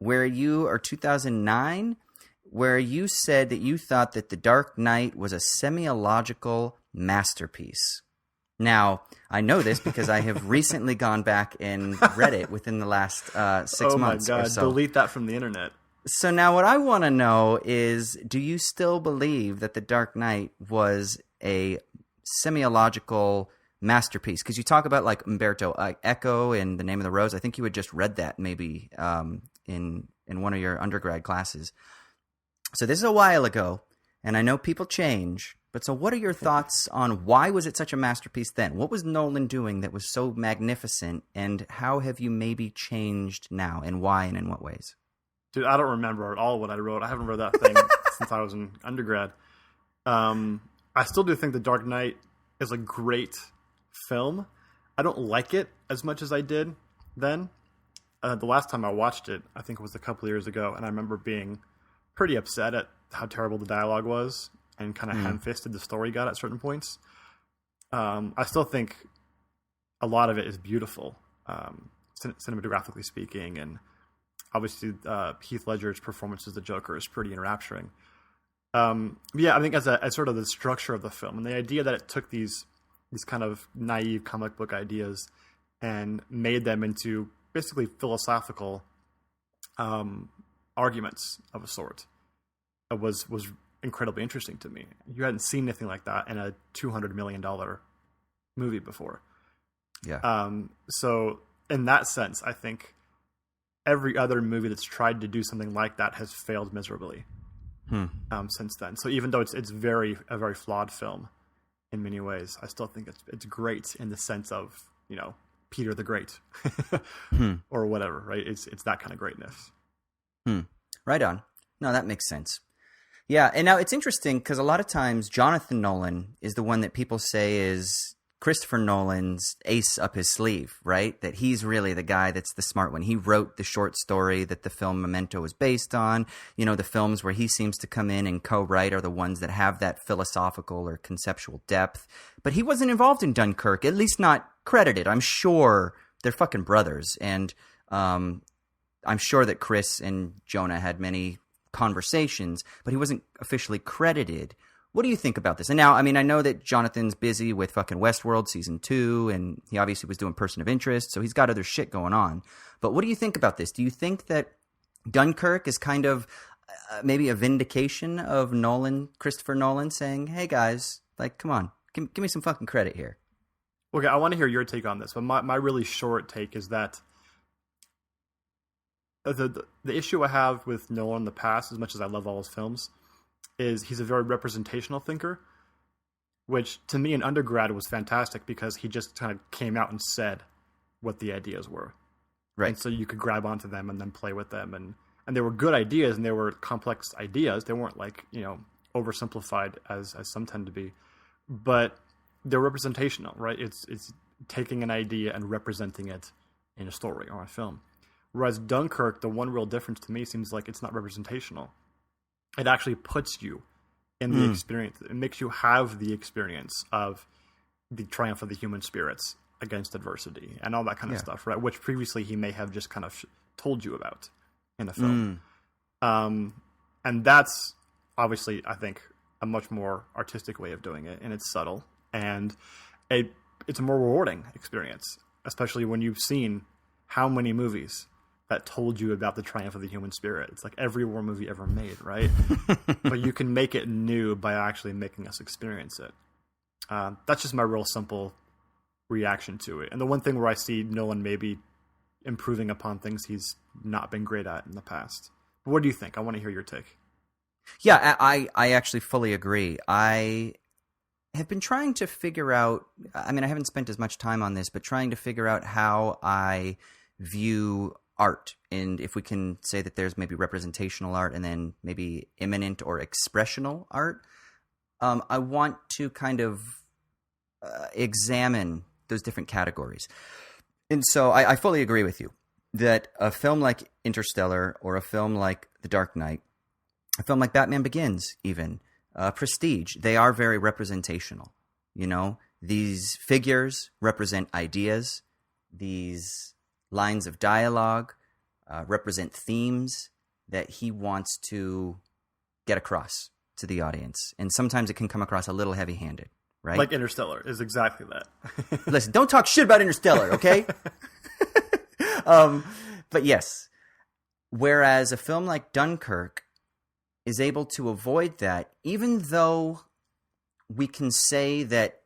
or 2009, where you said that you thought that The Dark Knight was a semiological masterpiece. Now, I know this because I have recently gone back and read it within the last 6 months Oh my God, or so. delete that from the internet. So now what I want to know is, do you still believe that The Dark Knight was a semiological masterpiece? Because you talk about like Umberto Eco and The Name of the Rose. I think you had just read that maybe in one of your undergrad classes. So this is a while ago, and I know people change. But so what are your thoughts on why was it such a masterpiece then? What was Nolan doing that was so magnificent, and how have you maybe changed now, and why and in what ways? Dude, I don't remember at all what I wrote. I haven't read that thing since I was in undergrad. I still do think The Dark Knight is a great film. I don't like it as much as I did then. The last time I watched it, I think it was a couple of years ago, and I remember being pretty upset at how terrible the dialogue was and kind of ham-fisted the story got at certain points. I still think a lot of it is beautiful, cinematographically speaking, and obviously Heath Ledger's performance as the Joker is pretty enrapturing. Yeah, I think as sort of the structure of the film and the idea that it took these kind of naive comic book ideas and made them into basically philosophical arguments of a sort was incredibly interesting to me. You hadn't seen anything like that in a $200 million movie before. Yeah. So in that sense, I think every other movie that's tried to do something like that has failed miserably since then. So even though it's a very flawed film in many ways, I still think it's great in the sense of, you know, Peter the Great or whatever, right? It's that kind of greatness. Right on. No, that makes sense. Yeah, and now it's interesting because a lot of times Jonathan Nolan is the one that people say is Christopher Nolan's ace up his sleeve, right? That he's really the guy that's the smart one. He wrote the short story that the film Memento is based on. You know, the films where he seems to come in and co-write are the ones that have that philosophical or conceptual depth. But he wasn't involved in Dunkirk, at least not credited. I'm sure they're fucking brothers. And I'm sure that Chris and Jonah had many conversations, but he wasn't officially credited. What do you think about this? And now, I mean, I know that Jonathan's busy with fucking Westworld season 2, and he obviously was doing Person of Interest, so he's got other shit going on. But what do you think about this? Do you think that Dunkirk is kind of maybe a vindication of Nolan, Christopher Nolan, saying, hey guys, like, come on, give me some fucking credit here? Okay, I want to hear your take on this, but my really short take is that the issue I have with Nolan in the past, as much as I love all his films, is he's a very representational thinker, which to me in undergrad was fantastic because he just kind of came out and said what the ideas were. Right. And so you could grab onto them and then play with them. And they were good ideas and they were complex ideas. They weren't like, you know, oversimplified as some tend to be. But they're representational, right? It's taking an idea and representing it in a story or a film. Whereas Dunkirk, the one real difference to me seems like it's not representational. It actually puts you in the experience. It makes you have the experience of the triumph of the human spirits against adversity and all that kind of stuff, right? Which previously he may have just kind of told you about in the film. And that's obviously, I think, a much more artistic way of doing it, and it's subtle. And it's a more rewarding experience, especially when you've seen how many movies that told you about the triumph of the human spirit. It's like every war movie ever made, right? But you can make it new by actually making us experience it. That's just my real simple reaction to it. And the one thing where I see Nolan maybe improving upon things he's not been great at in the past. But what do you think? I want to hear your take. Yeah, I actually fully agree. I have been trying to figure out, I mean, I haven't spent as much time on this, but trying to figure out how I view art, and if we can say that there's maybe representational art and then maybe immanent or expressional art. I want to kind of examine those different categories. And so I fully agree with you that a film like Interstellar or a film like The Dark Knight, a film like Batman Begins, even Prestige, they are very representational. You know, these figures represent ideas. These lines of dialogue represent themes that he wants to get across to the audience. And sometimes it can come across a little heavy-handed, right? Like Interstellar is exactly that. Listen, don't talk shit about Interstellar, okay? But yes, whereas a film like Dunkirk is able to avoid that, even though we can say that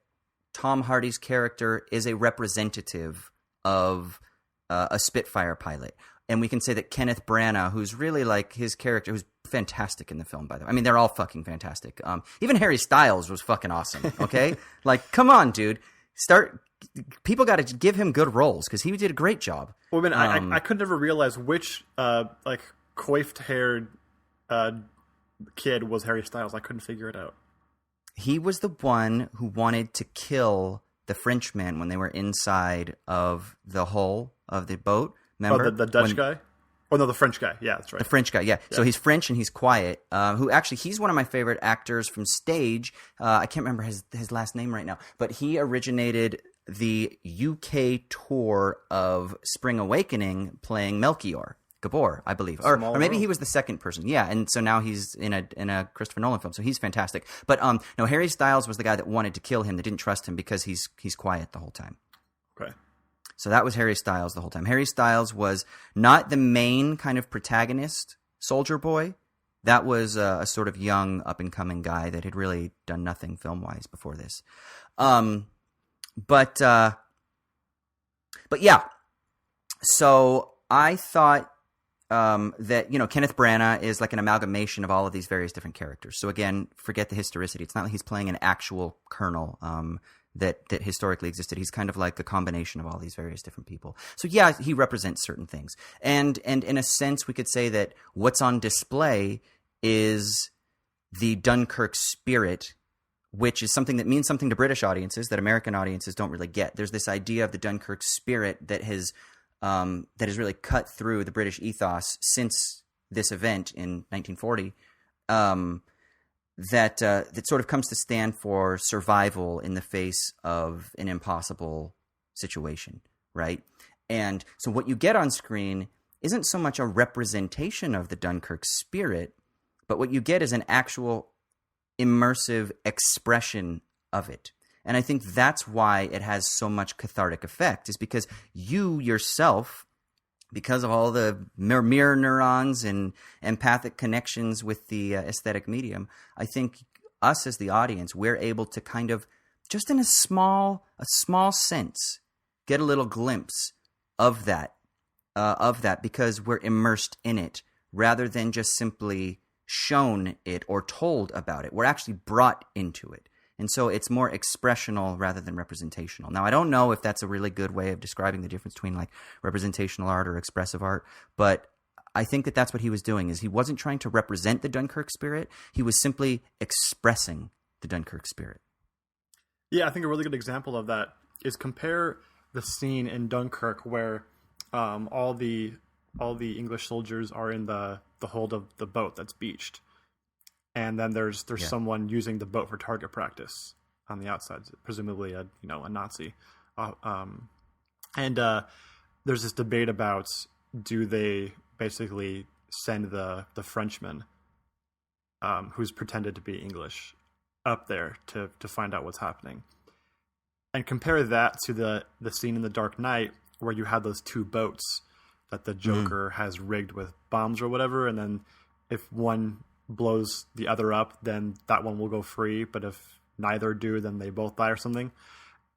Tom Hardy's character is a representative of a Spitfire pilot. And we can say that Kenneth Branagh, who's really like his character, who's fantastic in the film, by the way. I mean, they're all fucking fantastic. Even Harry Styles was fucking awesome, okay? Like, come on, dude. People got to give him good roles because he did a great job. Well, I mean, I could never realize which, like, coiffed-haired kid was Harry Styles. I couldn't figure it out. He was the one who wanted to kill the Frenchman when they were inside of the hull of the boat. Remember? Oh, the Dutch guy? Oh, no, the French guy. Yeah, that's right. The French guy, yeah. So he's French and he's quiet. Who actually, he's one of my favorite actors from stage. I can't remember his last name right now. But he originated the UK tour of Spring Awakening playing Melchior. Gabor, I believe, or maybe he was the second person. Yeah, and so now he's in a Christopher Nolan film, so he's fantastic. But no, Harry Styles was the guy that wanted to kill him. They didn't trust him because he's quiet the whole time. Okay. So that was Harry Styles the whole time. Harry Styles was not the main kind of protagonist, soldier boy. That was a sort of young, up and coming guy that had really done nothing film wise before this. But yeah. So I thought. That, you know, Kenneth Branagh is like an amalgamation of all of these various different characters. So again, forget the historicity. It's not like he's playing an actual colonel that historically existed. He's kind of like a combination of all these various different people. So yeah, he represents certain things. And in a sense, we could say that what's on display is the Dunkirk spirit, which is something that means something to British audiences that American audiences don't really get. There's this idea of the Dunkirk spirit that has really cut through the British ethos since this event in 1940, that sort of comes to stand for survival in the face of an impossible situation, right? And so what you get on screen isn't so much a representation of the Dunkirk spirit, but what you get is an actual immersive expression of it. And I think that's why it has so much cathartic effect, is because you yourself, because of all the mirror neurons and empathic connections with the aesthetic medium, I think us as the audience, we're able to kind of, just in a small sense, get a little glimpse of that because we're immersed in it, rather than just simply shown it or told about it. We're actually brought into it. And so it's more expressional rather than representational. Now, I don't know if that's a really good way of describing the difference between like representational art or expressive art, but I think that that's what he was doing, is he wasn't trying to represent the Dunkirk spirit. He was simply expressing the Dunkirk spirit. Yeah, I think a really good example of that is compare the scene in Dunkirk where all the English soldiers are in the hold of the boat that's beached. And then there's someone using the boat for target practice on the outside, presumably a Nazi. And there's this debate about, do they basically send the Frenchman, who's pretended to be English, up there to find out what's happening. And compare that to the scene in The Dark Knight where you have those two boats that the Joker has rigged with bombs or whatever, and then if one blows the other up, then that one will go free, but if neither do, then they both die or something.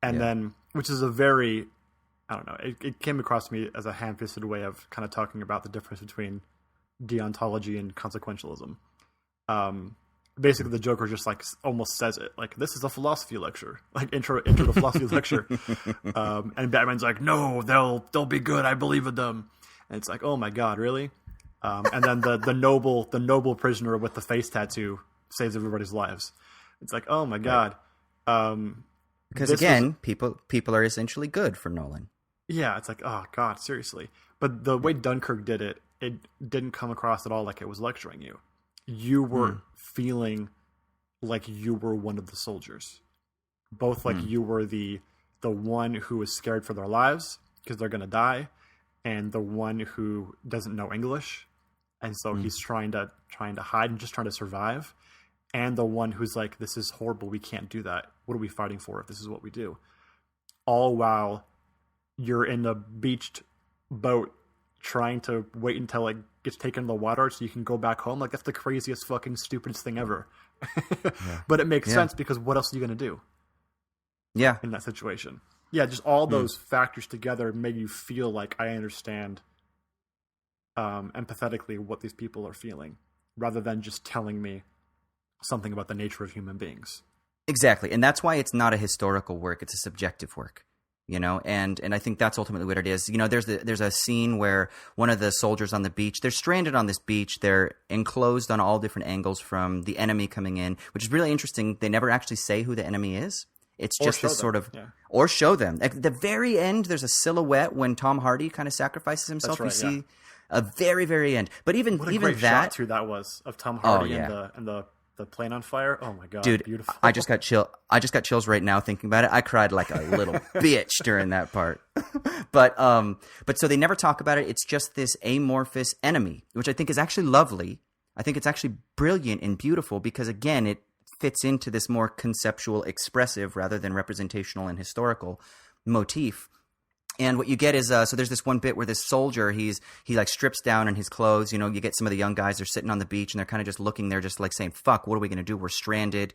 And then, which is a very, I don't know, it came across to me as a ham-fisted way of kind of talking about the difference between deontology and consequentialism. Basically the Joker just like almost says it, like, this is a philosophy lecture, like intro to philosophy lecture. And Batman's like, no, they'll be good, I believe in them. And it's like, oh my God, really? And then the noble prisoner with the face tattoo saves everybody's lives. It's like, oh my God. Because again, people are essentially good for Nolan. Yeah, it's like, oh God, seriously. But the way Dunkirk did it, it didn't come across at all like it was lecturing you. You were feeling like you were one of the soldiers. Both like you were the one who was scared for their lives because they're going to die, and the one who doesn't know English, and so he's trying to hide and just trying to survive, and the one who's like, this is horrible, we can't do that. What are we fighting for if this is what we do? All while you're in a beached boat trying to wait until it gets taken in the water so you can go back home. Like, that's the craziest fucking stupidest thing ever. But it makes sense because what else are you going to do? Yeah. In that situation. Yeah, just all those factors together made you feel like I understand empathetically what these people are feeling, rather than just telling me something about the nature of human beings. Exactly. And that's why it's not a historical work, it's a subjective work. You know, and I think that's ultimately what it is. You know, there's a scene where one of the soldiers on the beach, they're stranded on this beach. They're enclosed on all different angles from the enemy coming in, which is really interesting. They never actually say who the enemy is. It's just this sort of, or show them. At the very end, there's a silhouette when Tom Hardy kind of sacrifices himself. That's right, you see a very, very end. But even what a great shot too that was of Tom Hardy and the plane on fire. Oh my God, dude! Beautiful. I just got chills right now thinking about it. I cried like a little bitch during that part. But so they never talk about it. It's just this amorphous enemy, which I think is actually lovely. I think it's actually brilliant and beautiful because, again, it fits into this more conceptual, expressive rather than representational and historical motif. And what you get is so there's this one bit where this soldier he like strips down in his clothes. You know, you get some of the young guys, they're sitting on the beach and they're kind of just looking there, just like saying, "Fuck, what are we gonna do? We're stranded."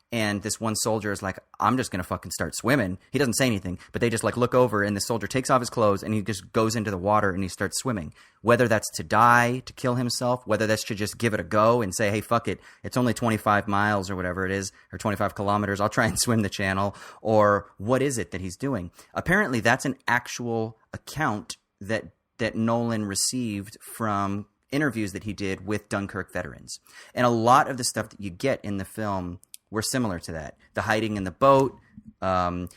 And this one soldier is like, "I'm just gonna fucking start swimming." He doesn't say anything, but they just like look over and the soldier takes off his clothes and he just goes into the water and he starts swimming. Whether that's to die, to kill himself, whether that's to just give it a go and say, "Hey, fuck it, it's only 25 miles or whatever it is, or 25 kilometers. I'll try and swim the channel." Or what is it that he's doing? Apparently, that's an actual account that Nolan received from interviews that he did with Dunkirk veterans. And a lot of the stuff that you get in the film were similar to that. The hiding in the boat, some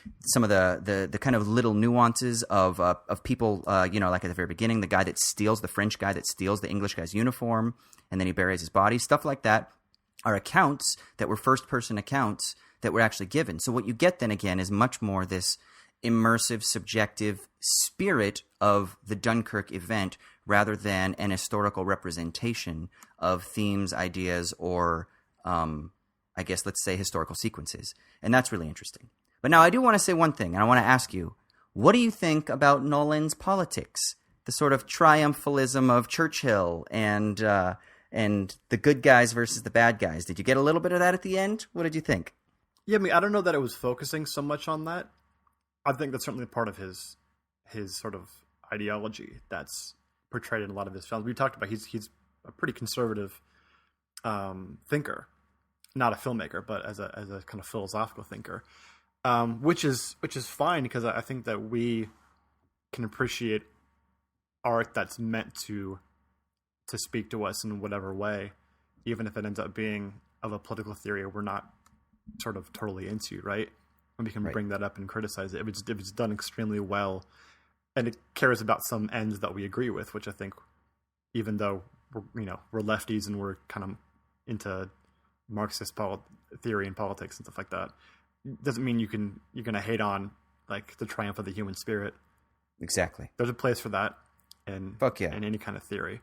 of the kind of little nuances of people, you know, like at the very beginning, the French guy that steals the English guy's uniform, and then he buries his body, stuff like that are accounts that were first-person accounts that were actually given. So what you get then again is much more this immersive, subjective spirit of the Dunkirk event rather than an historical representation of themes, ideas, or I guess let's say historical sequences. And that's really interesting. But now I do want to say one thing, and I want to ask you, what do you think about Nolan's politics? The sort of triumphalism of Churchill and the good guys versus the bad guys. Did you get a little bit of that at the end? What did you think? Yeah, I mean, I don't know that it was focusing so much on that. I think that's certainly part of his sort of ideology that's portrayed in a lot of his films. We talked about he's a pretty conservative thinker, not a filmmaker, but as a kind of philosophical thinker, which is fine because I think that we can appreciate art that's meant to speak to us in whatever way, even if it ends up being of a political theory we're not sort of totally into, right? And we can bring that up and criticize it if it's done extremely well, and it cares about some ends that we agree with, which I think, even though we're lefties and we're kind of into Marxist theory and politics and stuff like that, doesn't mean you're gonna hate on like the triumph of the human spirit. Exactly. There's a place for that, and fuck yeah, in any kind of theory.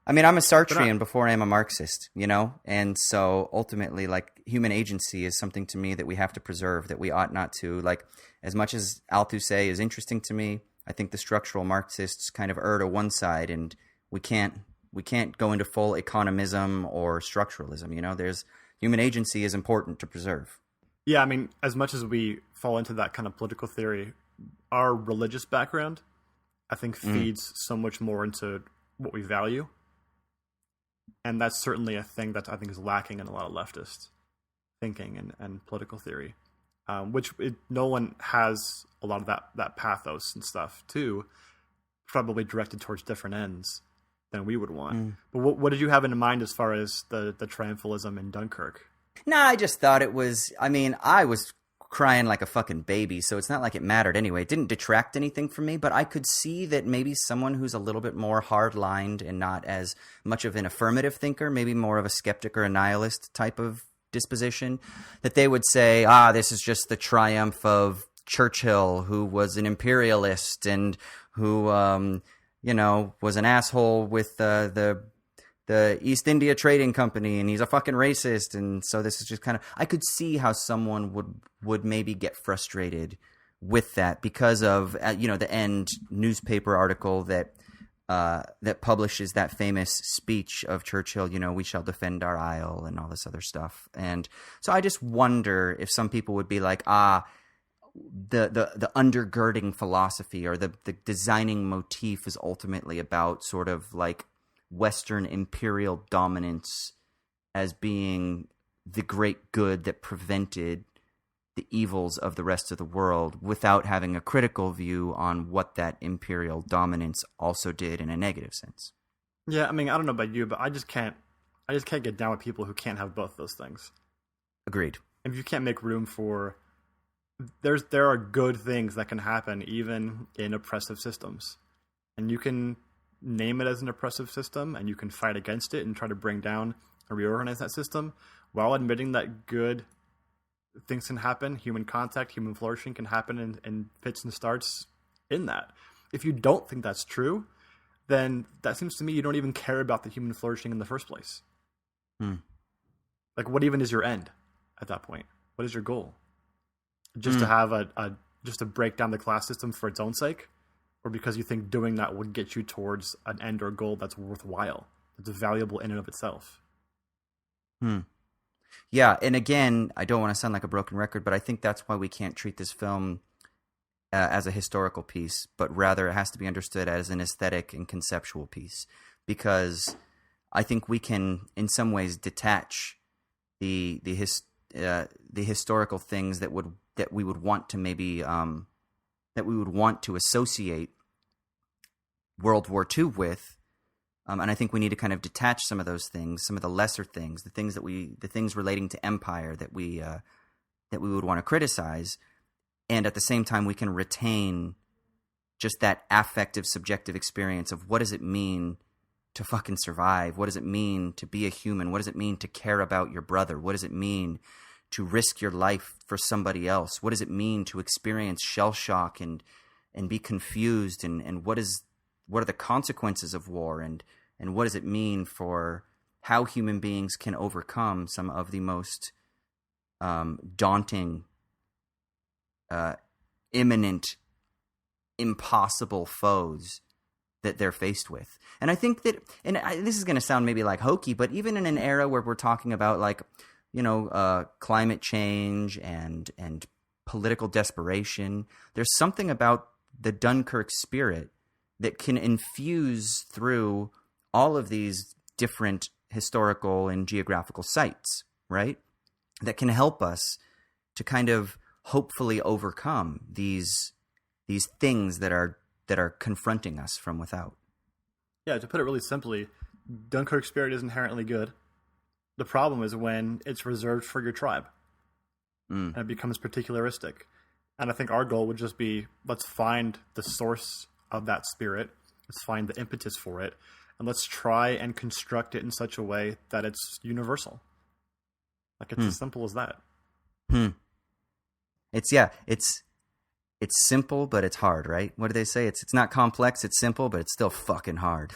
I mean, I'm a Sartrean before I am a Marxist, you know? And so ultimately, like, human agency is something to me that we have to preserve, that we ought not to. Like, as much as Althusser is interesting to me, I think the structural Marxists kind of err to one side, and we can't go into full economism or structuralism, you know? Human agency is important to preserve. Yeah, I mean, as much as we fall into that kind of political theory, our religious background, I think, feeds so much more into what we value. And that's certainly a thing that I think is lacking in a lot of leftist thinking and political theory, which Nolan has a lot of that pathos and stuff too, probably directed towards different ends than we would want. But what did you have in mind as far as the triumphalism in Dunkirk? No, I just thought it was, I mean, I was crying like a fucking baby, so it's not like it mattered anyway. It didn't detract anything from me, but I could see that maybe someone who's a little bit more hard-lined and not as much of an affirmative thinker, maybe more of a skeptic or a nihilist type of disposition, that they would say, this is just the triumph of Churchill, who was an imperialist and who, was an asshole with the East India Trading Company, and he's a fucking racist, and so this is just kind of... I could see how someone would maybe get frustrated with that because of the end newspaper article that publishes that famous speech of Churchill, we shall defend our isle and all this other stuff. And so I just wonder if some people would be like, the undergirding philosophy or the designing motif is ultimately about sort of like Western imperial dominance as being the great good that prevented the evils of the rest of the world, without having a critical view on what that imperial dominance also did in a negative sense. Yeah, I mean, I don't know about you, but I just can't get down with people who can't have both those things. Agreed. If you can't make room for... There are good things that can happen even in oppressive systems. And you can name it as an oppressive system, and you can fight against it and try to bring down or reorganize that system while admitting that good things can happen. Human contact, human flourishing can happen in fits and starts in that. If you don't think that's true, then that seems to me you don't even care about the human flourishing in the first place. Like, what even is your end at that point? What is your goal? Just to have just to break down the class system for its own sake? Or because you think doing that would get you towards an end or goal that's worthwhile, that's valuable in and of itself? Yeah, and again, I don't want to sound like a broken record, but I think that's why we can't treat this film as a historical piece, but rather it has to be understood as an aesthetic and conceptual piece, because I think we can, in some ways, detach the historical things that we would want to maybe that we would want to associate World War II with. And I think we need to kind of detach some of those things, some of the lesser things, the things relating to empire that we would want to criticize, and at the same time we can retain just that affective, subjective experience of what does it mean to fucking survive? What does it mean to be a human? What does it mean to care about your brother? What does it mean to risk your life for somebody else? What does it mean to experience shell shock and be confused? And what are the consequences of war? And what does it mean for how human beings can overcome some of the most daunting, imminent, impossible foes that they're faced with? And I think that, this is going to sound maybe like hokey, but even in an era where we're talking about like, climate change and political desperation, there's something about the Dunkirk spirit that can infuse through all of these different historical and geographical sites, right? That can help us to kind of hopefully overcome these things that are confronting us from without. Yeah, to put it really simply, Dunkirk spirit is inherently good. The problem is when it's reserved for your tribe and it becomes particularistic. And I think our goal would just be, let's find the source of that spirit, let's find the impetus for it, and let's try and construct it in such a way that it's universal. Like, it's as simple as that. It's simple, but it's hard, right? What do they say? It's not complex, it's simple, but it's still fucking hard.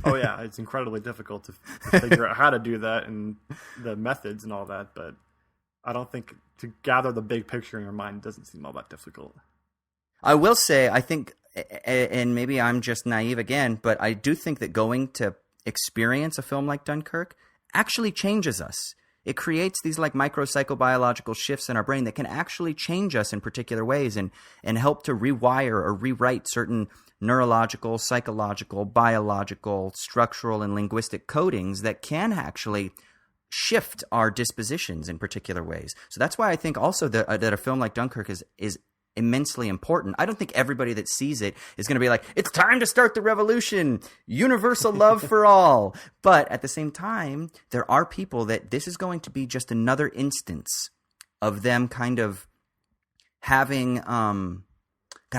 Oh yeah, it's incredibly difficult to figure out how to do that and the methods and all that, but I don't think to gather the big picture in your mind doesn't seem all that difficult. I will say, I think, and maybe I'm just naive again, but I do think that going to experience a film like Dunkirk actually changes us. It creates these like micro psychobiological shifts in our brain that can actually change us in particular ways and help to rewire or rewrite certain neurological, psychological, biological, structural, and linguistic codings that can actually shift our dispositions in particular ways. So that's why I think also that a film like Dunkirk is immensely important. I don't think everybody that sees it is going to be like, it's time to start the revolution, universal love for all. But at the same time, there are people that this is going to be just another instance of them kind of having God,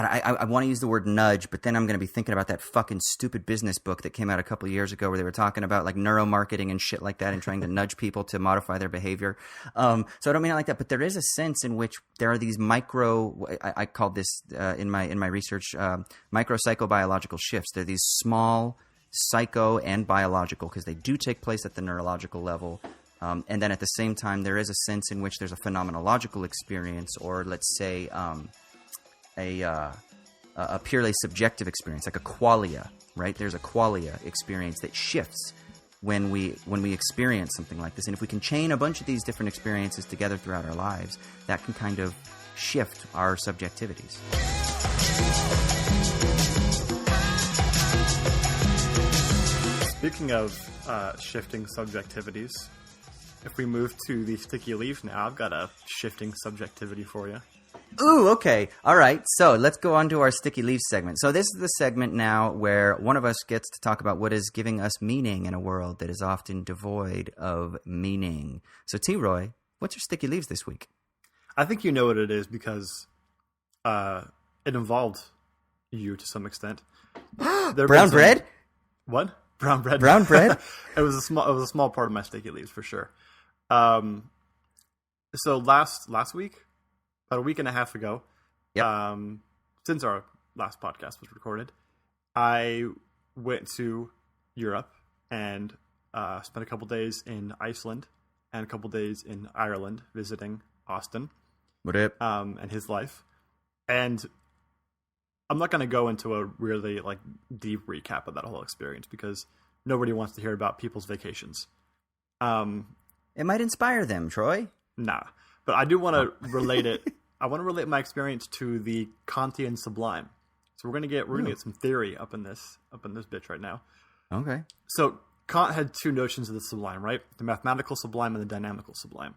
I want to use the word nudge, but then I'm going to be thinking about that fucking stupid business book that came out a couple of years ago where they were talking about like neuromarketing and shit like that and trying to nudge people to modify their behavior. So I don't mean it like that, but there is a sense in which there are these I called this in my research micro psychobiological shifts. They're these small psycho and biological, because they do take place at the neurological level. And then at the same time, there is a sense in which there's a phenomenological experience, or let's say a purely subjective experience, like a qualia, right? There's a qualia experience that shifts when we experience something like this. And if we can chain a bunch of these different experiences together throughout our lives, that can kind of shift our subjectivities. Speaking of shifting subjectivities, if we move to the sticky leaf now, I've got a shifting subjectivity for you. Ooh, okay. All right. So let's go on to our sticky leaf segment. So this is the segment now where one of us gets to talk about what is giving us meaning in a world that is often devoid of meaning. So T-Roy, what's your sticky leaves this week? I think you know what it is because it involved you to some extent. Brown bread? What? Brown bread? Brown bread? It was a small part of my sticky leaves for sure. So last week, about a week and a half ago, yep. Since our last podcast was recorded, I went to Europe and spent a couple days in Iceland and a couple days in Ireland visiting Austin. What up? And his life. And I'm not going to go into a really like deep recap of that whole experience because nobody wants to hear about people's vacations. It might inspire them, Troy. Nah, but I do want to relate it. I want to relate my experience to the Kantian Sublime. So we're gonna get some theory up in this bitch right now. Okay. So Kant had two notions of the sublime, right? The mathematical sublime and the dynamical sublime.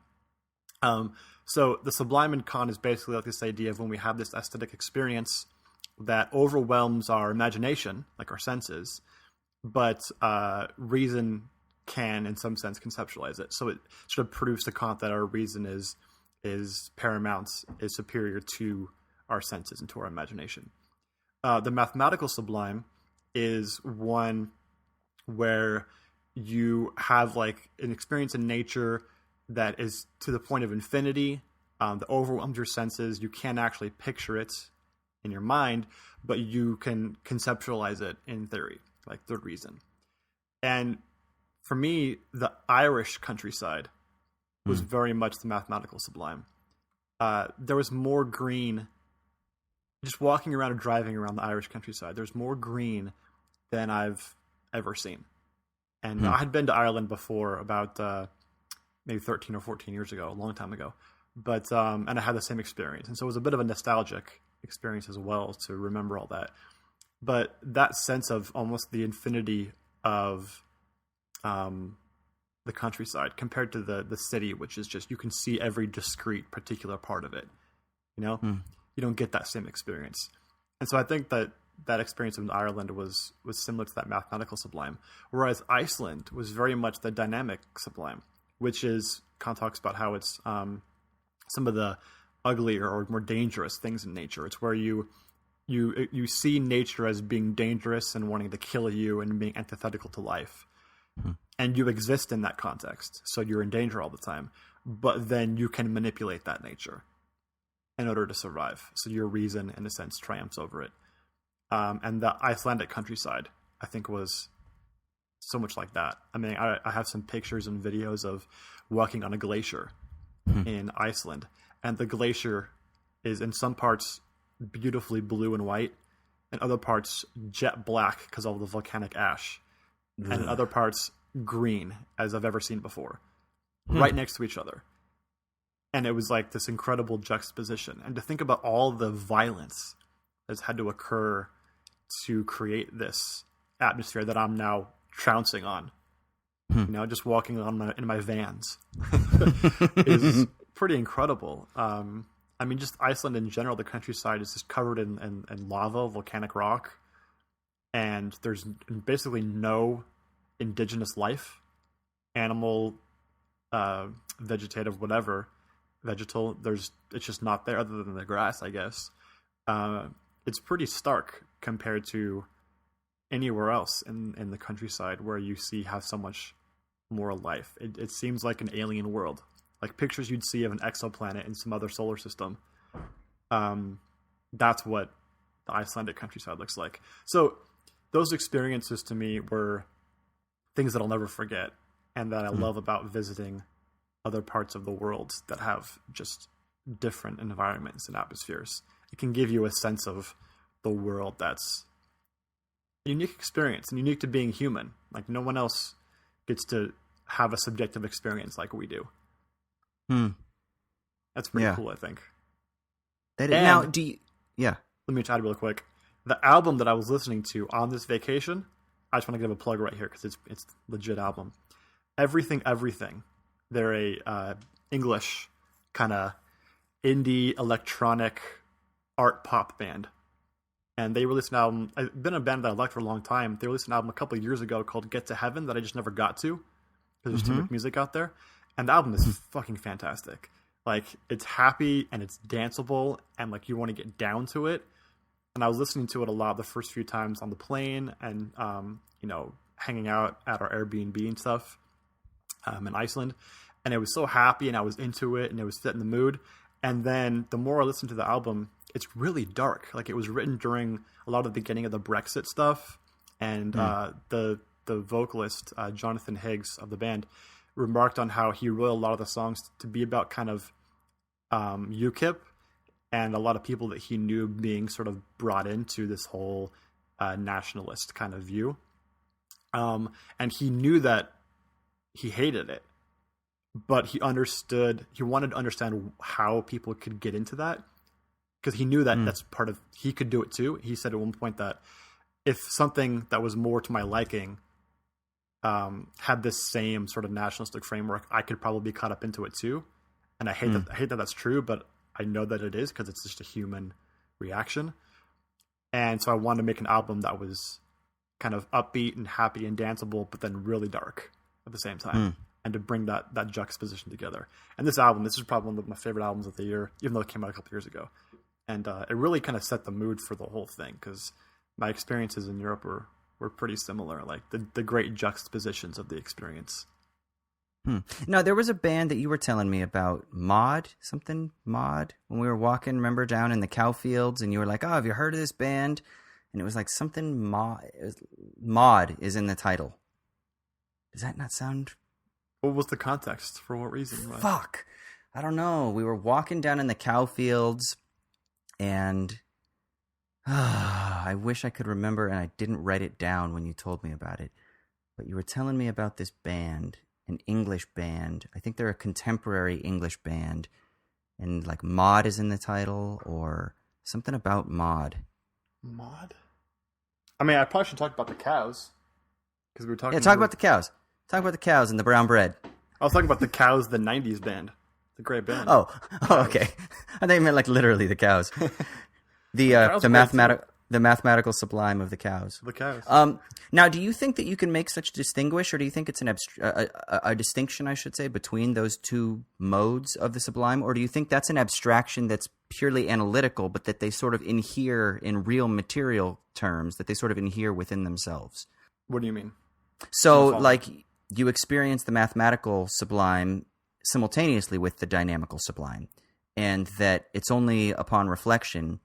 So the sublime in Kant is basically like this idea of when we have this aesthetic experience that overwhelms our imagination, like our senses, but reason can, in some sense, conceptualize it. So it should have produced to Kant that our reason is paramount, is superior to our senses and to our imagination. The mathematical sublime is one where you have like an experience in nature that is to the point of infinity, that overwhelms your senses. You can't actually picture it in your mind, but you can conceptualize it in theory, like the reason. And for me, the Irish countryside was very much the mathematical sublime. There was more green, just walking around and driving around the Irish countryside. There's more green than I've ever seen. And I had been to Ireland before about maybe 13 or 14 years ago, a long time ago. But and I had the same experience. And so it was a bit of a nostalgic experience as well to remember all that. But that sense of almost the infinity of the countryside compared to the city, which is just, you can see every discrete particular part of it. You know, you don't get that same experience. And so I think that experience in Ireland was similar to that mathematical sublime, whereas Iceland was very much the dynamic sublime, which is, Kant talks about how it's some of the uglier or more dangerous things in nature. It's where you see nature as being dangerous and wanting to kill you and being antithetical to life. And you exist in that context, so you're in danger all the time. But then you can manipulate that nature in order to survive. So your reason, in a sense, triumphs over it. And the Icelandic countryside, I think, was so much like that. I mean, I have some pictures and videos of walking on a glacier in Iceland. And the glacier is, in some parts, beautifully blue and white, and other parts jet black because of all the volcanic ash. And in other parts, green, as I've ever seen before, right next to each other. And it was like this incredible juxtaposition. And to think about all the violence that's had to occur to create this atmosphere that I'm now trouncing on, you know, just walking on in my Vans, is pretty incredible. I mean, just Iceland in general, the countryside is just covered in lava, volcanic rock. And there's basically no indigenous life, animal, vegetative, whatever, vegetal. It's just not there other than the grass, I guess. It's pretty stark compared to anywhere else in the countryside where you have so much more life. It seems like an alien world, like pictures you'd see of an exoplanet in some other solar system. That's what the Icelandic countryside looks like. So those experiences to me were things that I'll never forget, and that I love about visiting other parts of the world that have just different environments and atmospheres. It can give you a sense of the world that's a unique experience and unique to being human. Like no one else gets to have a subjective experience like we do. That's pretty cool, I think. Now, do you... Yeah. Let me chat real quick. The album that I was listening to on this vacation, I just want to give a plug right here because it's legit album. Everything. They're a English kind of indie electronic art pop band. And they released an album. I've been a band that I liked for a long time. They released an album a couple of years ago called Get to Heaven that I just never got to because there's too much music out there. And the album is fucking fantastic. Like, it's happy and it's danceable and like you want to get down to it. And I was listening to it a lot the first few times on the plane and, hanging out at our Airbnb and stuff in Iceland. And it was so happy and I was into it and it was setting the mood. And then the more I listened to the album, it's really dark. Like, it was written during a lot of the beginning of the Brexit stuff. And the vocalist, Jonathan Higgs of the band, remarked on how he wrote a lot of the songs to be about kind of UKIP and a lot of people that he knew being sort of brought into this whole nationalist kind of view. And he knew that he hated it, but he wanted to understand how people could get into that, because he knew that that's part of, he could do it too. He said at one point that if something that was more to my liking had this same sort of nationalistic framework, I could probably be caught up into it too. And I hate that that's true, but I know that it is because it's just a human reaction. And so I wanted to make an album that was kind of upbeat and happy and danceable, but then really dark at the same time, and to bring that juxtaposition together. And this is probably one of my favorite albums of the year, even though it came out a couple years ago. And it really kind of set the mood for the whole thing, because my experiences in Europe were pretty similar, like the great juxtapositions of the experience. Now, there was a band that you were telling me about, Mod, when we were walking, remember, down in the cow fields, and you were like, oh, have you heard of this band? And it was like something Mod is in the title. Does that not sound... What was the context? For what reason? Fuck. I don't know. We were walking down in the cow fields, and I wish I could remember, and I didn't write it down when you told me about it. But you were telling me about this band, an English band. I think they're a contemporary English band, and like Mod is in the title, or something about Mod. Mod? I mean, I probably should talk about the cows, because we were talking. Yeah, talk about the cows. Talk about the cows and the brown bread. I was talking about the Cows, the '90s band, the great band. Oh, okay. I thought you meant like literally the cows. The mathematical sublime of the cows. The cows. Now, do you think that you can make such distinguish, or do you think it's a distinction, I should say, between those two modes of the sublime, or do you think that's an abstraction that's purely analytical, but that they sort of inhere in real material terms, that they sort of inhere within themselves? What do you mean? So, like, you experience the mathematical sublime simultaneously with the dynamical sublime, and that it's only upon reflection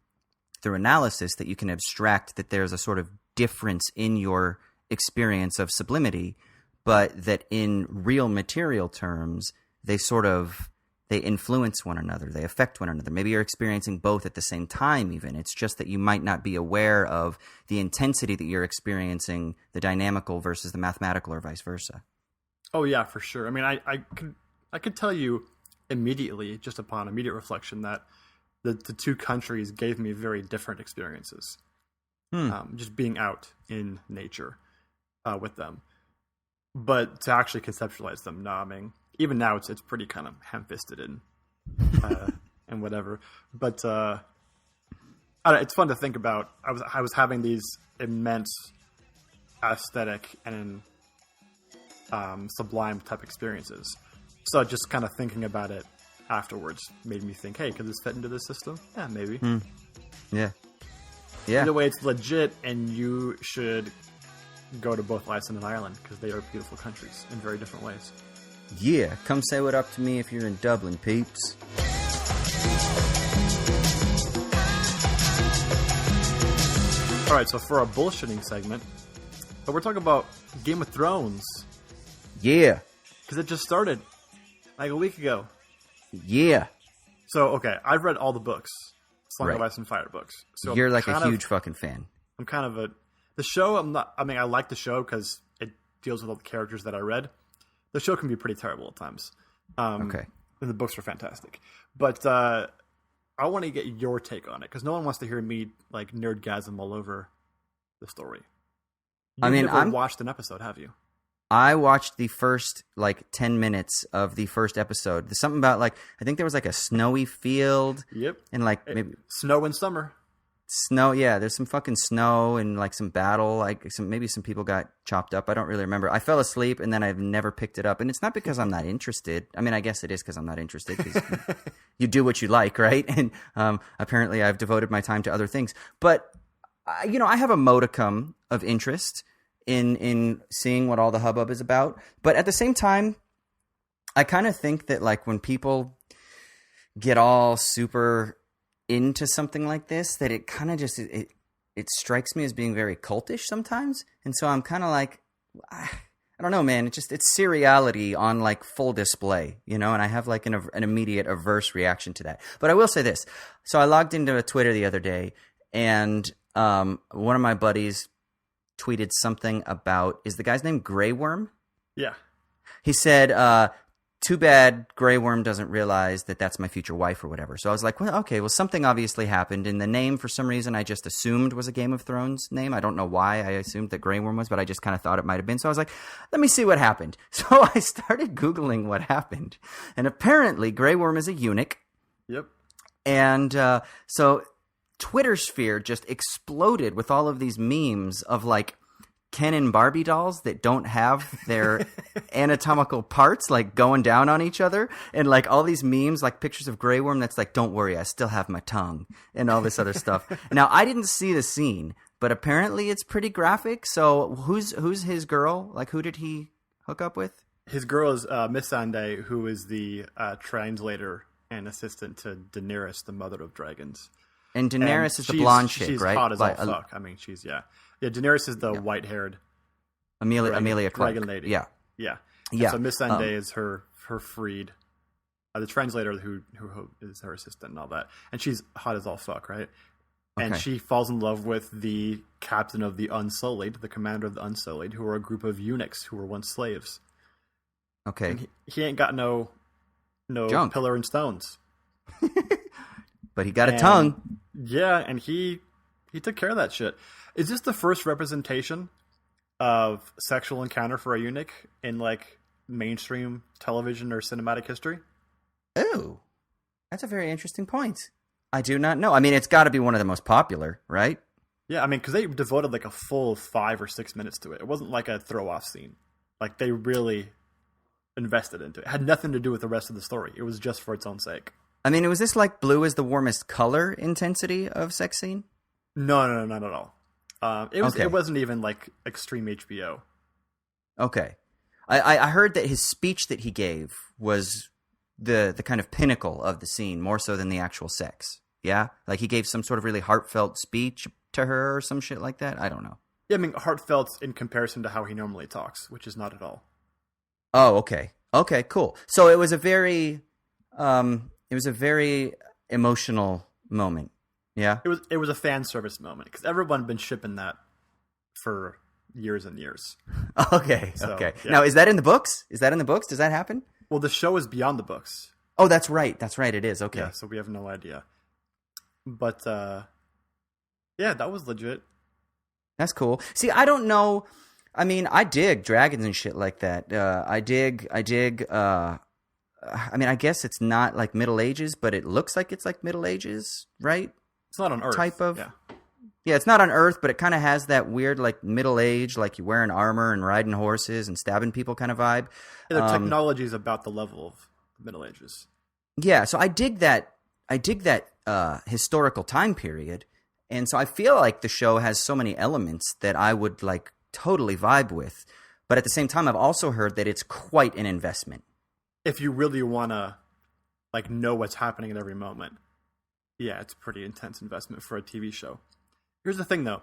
through analysis that you can abstract that there's a sort of difference in your experience of sublimity, but that in real material terms, they influence one another, they affect one another. Maybe you're experiencing both at the same time even. It's just that you might not be aware of the intensity that you're experiencing the dynamical versus the mathematical, or vice versa. Oh yeah, for sure. I mean, I could tell you immediately, just upon immediate reflection, that the two countries gave me very different experiences. Just being out in nature with them. But to actually conceptualize them, no, I mean, even now it's pretty kind of ham-fisted and whatever. But I don't know, it's fun to think about. I was having these immense aesthetic and sublime type experiences. So just kind of thinking about it afterwards made me think, hey, could this fit into this system? Yeah, maybe. Yeah. Yeah. Either way, it's legit, and you should go to both Iceland and Ireland because they are beautiful countries in very different ways. Yeah. Come say what up to me if you're in Dublin, peeps. All right, so for our bullshitting segment, we're talking about Game of Thrones. Yeah. Because it just started like a week ago. Yeah. So, okay, I've read all the books. Song of Right. Ice and Fire books. So You're like a huge fucking fan. I'm kind of the show, I like the show because it deals with all the characters that I read. The show can be pretty terrible at times. Okay. And the books are fantastic. But I want to get your take on it because no one wants to hear me like nerdgasm all over the story. You've never watched an episode, have you? I watched the first, 10 minutes of the first episode. There's something about, I think there was, a snowy field. Yep. And, maybe... Snow in summer. Snow, yeah. There's some fucking snow and, some battle. Maybe some people got chopped up. I don't really remember. I fell asleep, and then I've never picked it up. And it's not because I'm not interested. I mean, I guess it is because I'm not interested. Because you do what you like, right? And apparently I've devoted my time to other things. But, I have a modicum of interest in seeing what all the hubbub is about. But at the same time, I kind of think that when people get all super into something like this, that it kind of just it strikes me as being very cultish sometimes. And so I'm kind of I don't know, man. It's seriality on full display, and I have an immediate averse reaction to that. But I will say this. So I logged into a Twitter the other day, and one of my buddies tweeted something about, is the guy's name Grey Worm? Yeah. He said, too bad Grey Worm doesn't realize that that's my future wife or whatever. So I was like, well, okay, well, something obviously happened. And the name, for some reason, I just assumed was a Game of Thrones name. I don't know why I assumed that Grey Worm was, but I just kind of thought it might have been. So I was like, let me see what happened. So I started Googling what happened. And apparently Grey Worm is a eunuch. Yep. And so Twitter sphere just exploded with all of these memes of Ken and Barbie dolls that don't have their anatomical parts going down on each other, and all these memes pictures of Grey Worm that's don't worry, I still have my tongue, and all this other stuff. Now I didn't see the scene, but apparently it's pretty graphic. So who's his girl? Who did he hook up with? His girl is Missandei, who is the translator and assistant to Daenerys, the mother of dragons. And Daenerys is the blonde chick, she's right? She's hot as all fuck. I mean, yeah. Daenerys is the white-haired Amelia Clark. dragon lady. Yeah. And so Missandei is her freed, the translator who is her assistant and all that. And she's hot as all fuck, right? Okay. And she falls in love with the captain of the Unsullied, the commander of the Unsullied, who are a group of eunuchs who were once slaves. Okay. And he ain't got no Junk. pillar and stones. But he got a tongue. Yeah, and he took care of that shit. Is this the first representation of sexual encounter for a eunuch in mainstream television or cinematic history? Oh, that's a very interesting point. I do not know. I mean, it's got to be one of the most popular, right? Yeah, I mean, because they devoted a full 5 or 6 minutes to it. It wasn't a throw-off scene. They really invested into it. It had nothing to do with the rest of the story. It was just for its own sake. I mean, was this blue is the warmest color intensity of sex scene? No, not at all. Okay. It wasn't even extreme HBO. Okay. I heard that his speech that he gave was the kind of pinnacle of the scene, more so than the actual sex. Yeah? He gave some sort of really heartfelt speech to her or some shit like that? I don't know. Yeah, I mean, heartfelt in comparison to how he normally talks, which is not at all. Oh, okay. Okay, cool. So it was a very emotional moment. Yeah, it was a fan service moment because everyone had been shipping that for years and years. Okay. Yeah. Now, is that in the books? Does that happen? Well, the show is beyond the books. Oh, that's right. It is. Okay. Yeah, so we have no idea. But yeah, that was legit. That's cool. See, I don't know. I mean, I dig dragons and shit like that. I dig. I mean, I guess it's not Middle Ages, but it looks like it's Middle Ages, right? It's not on Earth. Type of. Yeah, it's not on Earth, but it kind of has that weird Middle Age, you're wearing armor and riding horses and stabbing people kind of vibe. Yeah, the technology is about the level of the Middle Ages. Yeah, so I dig that. Historical time period, and so I feel like the show has so many elements that I would like totally vibe with. But at the same time, I've also heard that it's quite an investment. If you really want to like know what's happening at every moment, yeah, it's a pretty intense investment for a TV show. Here's the thing, though.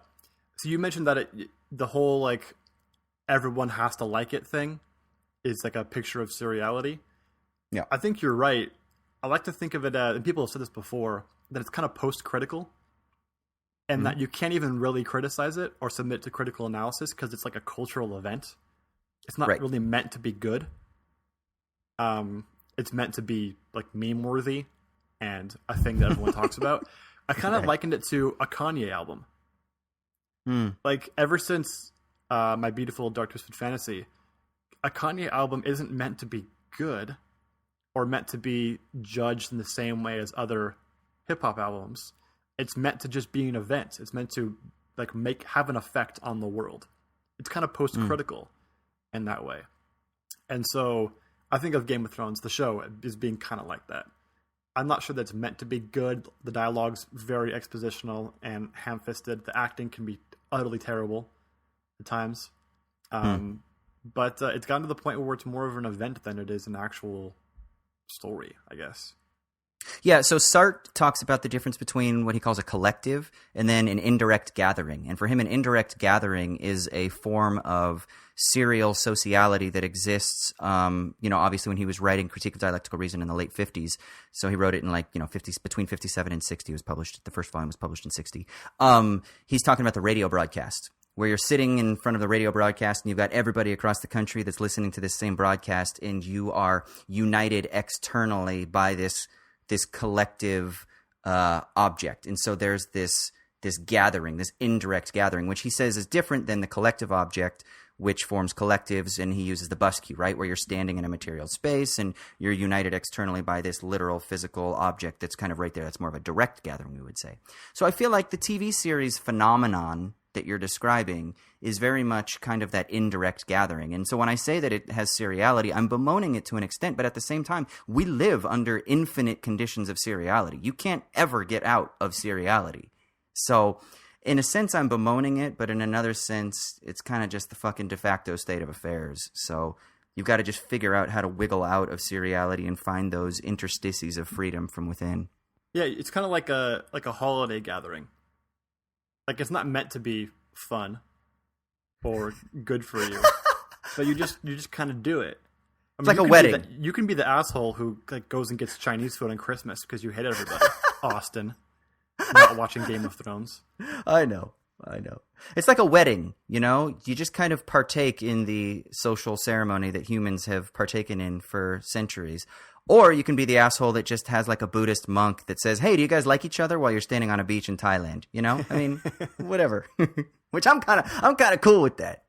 So you mentioned that the whole like everyone has to like it thing is like a picture of seriality. Yeah, I think you're right. I like to think of it as, and people have said this before, that it's kind of post-critical, and that you can't even really criticize it or submit to critical analysis because it's like a cultural event. It's not really meant to be good. It's meant to be like meme-worthy and a thing that everyone talks about. I kind of likened it to a Kanye album. Like ever since My Beautiful Dark Twisted Fantasy, a Kanye album isn't meant to be good or meant to be judged in the same way as other hip-hop albums. It's meant to just be an event. It's meant to like have an effect on the world. It's kind of post-critical in that way. And so I think of Game of Thrones, the show, as being kind of like that. I'm not sure that's meant to be good. The dialogue's very expositional and ham-fisted. The acting can be utterly terrible at times. But it's gotten to the point where it's more of an event than it is an actual story, I guess. Yeah, so Sartre talks about the difference between what he calls a collective and then an indirect gathering. And for him, an indirect gathering is a form of serial sociality that exists, obviously when he was writing Critique of Dialectical Reason in the late 50s. So he wrote it in between 57 and 60 was published. The first volume was published in 60. He's talking about the radio broadcast, where you're sitting in front of the radio broadcast and you've got everybody across the country that's listening to this same broadcast, and you are united externally by this collective object. And so there's this gathering, this indirect gathering, which he says is different than the collective object, which forms collectives, and he uses the bus cue, right, where you're standing in a material space and you're united externally by this literal physical object that's kind of right there. That's more of a direct gathering, we would say. So I feel like the TV series phenomenon that you're describing is very much kind of that indirect gathering. And so when I say that it has seriality, I'm bemoaning it to an extent, but at the same time, we live under infinite conditions of seriality. You can't ever get out of seriality. So in a sense, I'm bemoaning it, but in another sense, it's kind of just the fucking de facto state of affairs. So you've got to just figure out how to wiggle out of seriality and find those interstices of freedom from within. Yeah, it's kind of like a holiday gathering. Like, it's not meant to be fun or good for you, but you just kind of do it. It's like a wedding. You can be the asshole who like goes and gets Chinese food on Christmas because you hate everybody. Austin, not watching Game of Thrones. I know. It's like a wedding, You just kind of partake in the social ceremony that humans have partaken in for centuries. Or you can be the asshole that just has like a Buddhist monk that says, "Hey, do you guys like each other?" while you're standing on a beach in Thailand, I mean, whatever. Which I'm kind of cool with that.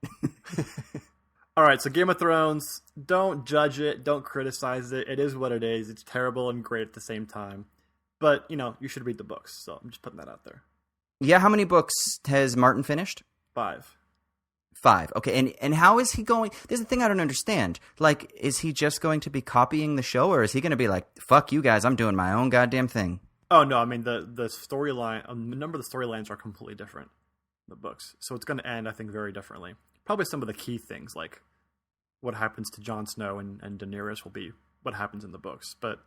All right, so Game of Thrones, don't judge it, don't criticize it. It is what it is. It's terrible and great at the same time. But, you should read the books. So I'm just putting that out there. Yeah, how many books has Martin finished? 5. Okay, and how is he going? There's the thing I don't understand. Like, is he just going to be copying the show, or is he going to be like, "Fuck you guys, I'm doing my own goddamn thing"? Oh no, I mean the storyline. A number of the storylines are completely different in the books, so it's going to end, I think, very differently. Probably some of the key things, like what happens to Jon Snow and Daenerys, will be what happens in the books, but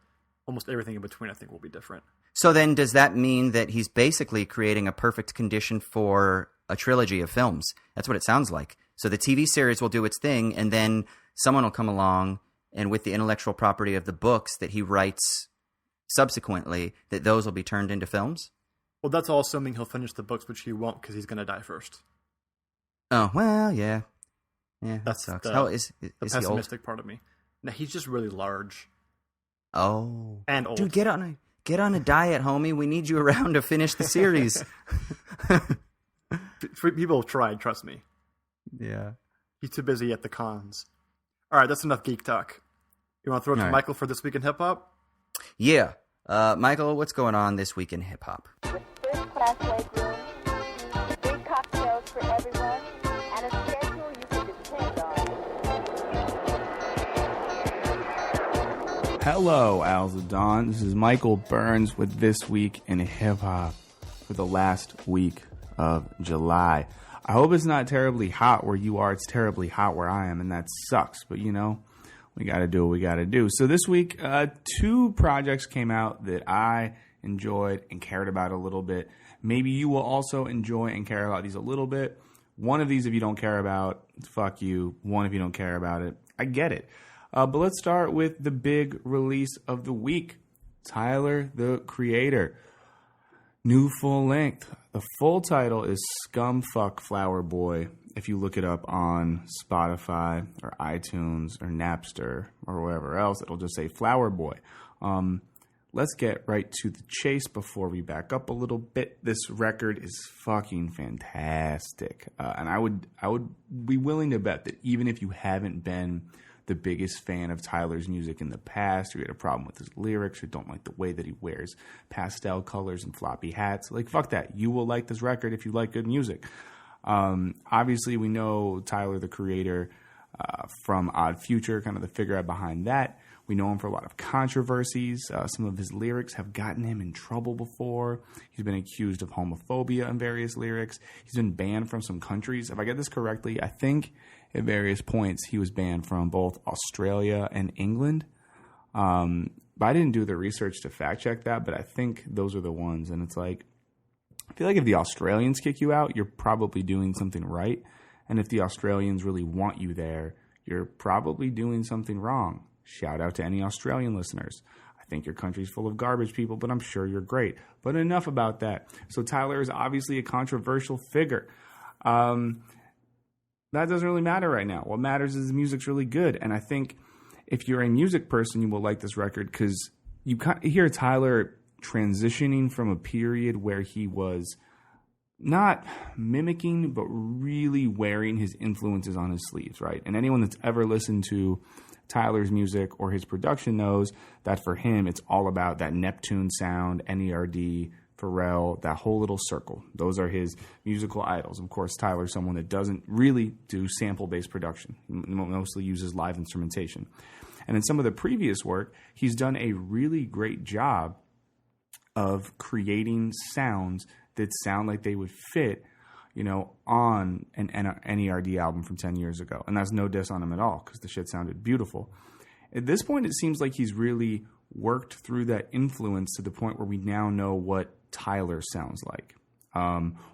almost everything in between, I think, will be different. So then, does that mean that he's basically creating a perfect condition for a trilogy of films? That's what it sounds like. So the TV series will do its thing, and then someone will come along, and with the intellectual property of the books that he writes subsequently, that those will be turned into films? Well, that's all assuming he'll finish the books, which he won't because he's going to die first. Oh, well, yeah. Yeah, that sucks. How is the he pessimistic old? part of me. No, he's just really large. Oh. And old. Dude, get on a diet, homie. We need you around to finish the series. People have tried, trust me. Yeah. He's too busy at the cons. All right, that's enough geek talk. You want to throw it to Michael for This Week in Hip Hop? Yeah. Michael, what's going on this week in hip hop? With first-class legroom, big cocktails for everyone, and a schedule you can depend on. Hello, Owls of Dawn. This is Michael Burns with This Week in Hip Hop for the last week of July. I hope it's not terribly hot where you are. It's terribly hot where I am, and that sucks. But, you know, we got to do what we got to do. So this week, 2 projects came out that I enjoyed and cared about a little bit. Maybe you will also enjoy and care about these a little bit. One of these, if you don't care about, fuck you. One, if you don't care about it, I get it. But let's start with the big release of the week. Tyler, the Creator. New full length. The full title is Scumfuck Flower Boy. If you look it up on Spotify or iTunes or Napster or wherever else, it'll just say Flower Boy. Let's get right to the chase before we back up a little bit. This record is fucking fantastic. And I would be willing to bet that even if you haven't been the biggest fan of Tyler's music in the past, or you had a problem with his lyrics, or don't like the way that he wears pastel colors and floppy hats, like, fuck that. You will like this record if you like good music. Obviously, we know Tyler, the Creator, from Odd Future, kind of the figurehead behind that. We know him for a lot of controversies. Some of his lyrics have gotten him in trouble before. He's been accused of homophobia in various lyrics. He's been banned from some countries. If I get this correctly, I think at various points he was banned from both Australia and England. But I didn't do the research to fact check that, but I think those are the ones. And it's like, I feel like if the Australians kick you out, you're probably doing something right. And if the Australians really want you there, you're probably doing something wrong. Shout out to any Australian listeners. I think your country's full of garbage people, but I'm sure you're great. But enough about that. So Tyler is obviously a controversial figure. That doesn't really matter right now. What matters is the music's really good. And I think if you're a music person, you will like this record because you hear Tyler transitioning from a period where he was not mimicking, but really wearing his influences on his sleeves, right? And anyone that's ever listened to Tyler's music or his production knows that for him, it's all about that Neptune sound, NERD, Pharrell, that whole little circle. Those are his musical idols. Of course, Tyler's someone that doesn't really do sample-based production. He mostly uses live instrumentation. And in some of the previous work, he's done a really great job of creating sounds that sound like they would fit, you know, on an NERD album from 10 years ago. And that's no diss on him at all because the shit sounded beautiful. At this point, it seems like he's really worked through that influence to the point where we now know what Tyler sounds like,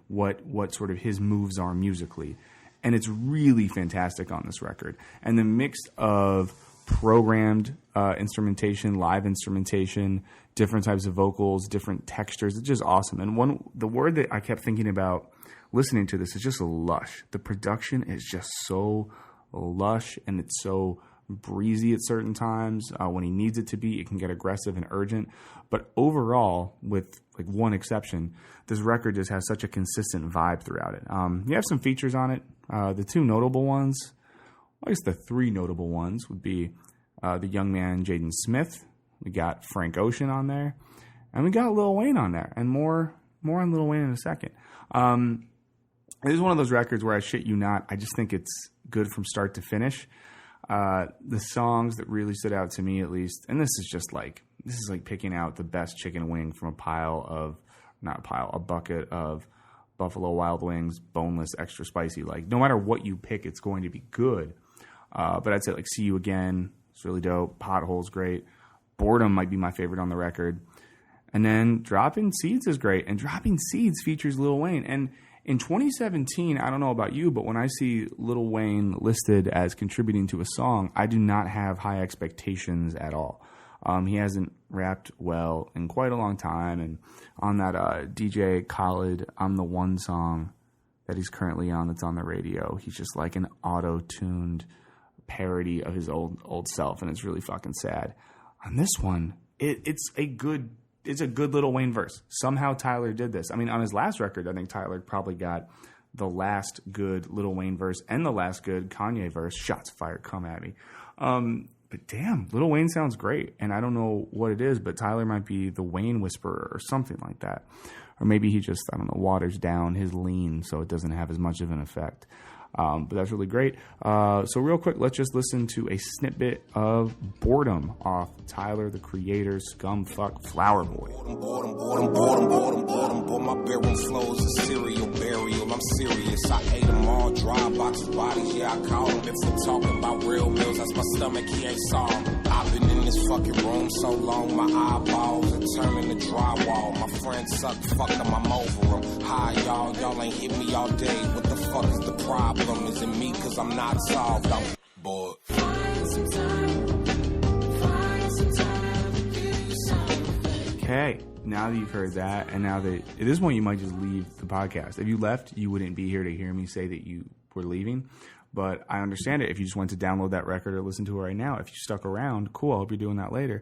what sort of his moves are musically. And it's really fantastic on this record. And the mix of programmed instrumentation, live instrumentation, different types of vocals, different textures, it's just awesome. And the word that I kept thinking about listening to this is just lush. The production is just so lush and it's so breezy at certain times. When he needs it to be, it can get aggressive and urgent. But overall, with like one exception, this record just has such a consistent vibe throughout it. You have some features on it. The 2 notable ones, I guess the 3 notable ones would be the young man Jaden Smith. We got Frank Ocean on there. And we got Lil Wayne on there. And more on Lil Wayne in a second. This is one of those records where I shit you not, I just think it's good from start to finish. The songs that really stood out to me, at least, and this is like picking out the best chicken wing from a bucket of Buffalo Wild Wings, boneless, extra spicy. Like, no matter what you pick, it's going to be good. But I'd say, like, See You Again, it's really dope. Pothole's great. Boredom might be my favorite on the record. And then Dropping Seeds is great. And Dropping Seeds features Lil Wayne. And in 2017, I don't know about you, but when I see Lil Wayne listed as contributing to a song, I do not have high expectations at all. He hasn't rapped well in quite a long time. And on that DJ Khaled, I'm the One song that he's currently on that's on the radio, he's just like an auto-tuned parody of his old self. And it's really fucking sad. On this one, it's a good Lil Wayne verse. Somehow Tyler did this. I mean, on his last record, I think Tyler probably got the last good Lil Wayne verse and the last good Kanye verse. Shots fired, come at me. But damn, Lil Wayne sounds great. And I don't know what it is, but Tyler might be the Wayne whisperer or something like that. Or maybe he just, waters down his lean so it doesn't have as much of an effect. But that's really great. So real quick, let's just listen to a snippet of Boredom off Tyler, the Creator, Scumfuck, Flower Boy. Boy, my bedroom flows a serial burial. I'm serious. I ate them all, dry boxes, bodies, yeah, I call them. If we're talking about real meals, that's my stomach, he ain't soft. I've been in this fucking room so long, my eyeballs are turning to drywall. My friends suck, fuck them, I'm over them. Hi, y'all ain't hit me all day. What the fuck is the problem? Is it me? Cause I'm not solved. I'm bored. Okay, now that you've heard that, and now that at this point you might just leave the podcast. If you left, you wouldn't be here to hear me say that you were leaving. But I understand it if you just went to download that record or listen to it right now. If you stuck around, cool. I hope you're doing that later.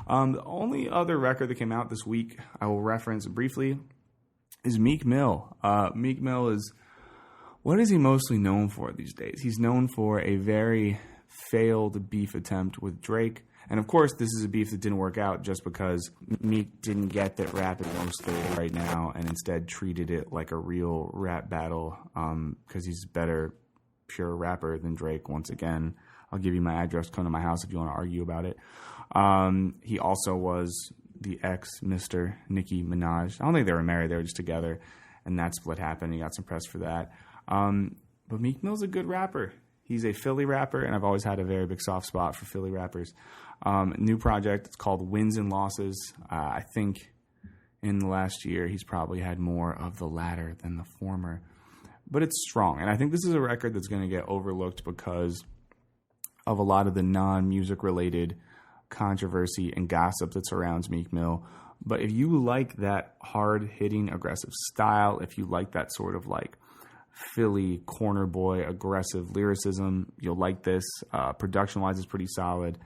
The only other record that came out this week I will reference briefly is Meek Mill. Meek Mill is, what is he mostly known for these days? He's known for a very failed beef attempt with Drake. And of course, this is a beef that didn't work out just because Meek didn't get that rap is mostly right now and instead treated it like a real rap battle because he's a better pure rapper than Drake. Once again, I'll give you my address. Come to my house if you want to argue about it. He also was the ex-Mr. Nicki Minaj. I don't think they were married. They were just together. And that split happened. He got some press for that. But Meek Mill's a good rapper. He's a Philly rapper, and I've always had a very big soft spot for Philly rappers. New project, it's called Wins and Losses. I think in the last year he's probably had more of the latter than the former. But it's strong, and I think this is a record that's going to get overlooked because of a lot of the non-music related controversy and gossip that surrounds Meek Mill. But if you like that hard-hitting, aggressive style, if you like that sort of like Philly corner boy aggressive lyricism, you'll like this. Production-wise, it's pretty solid.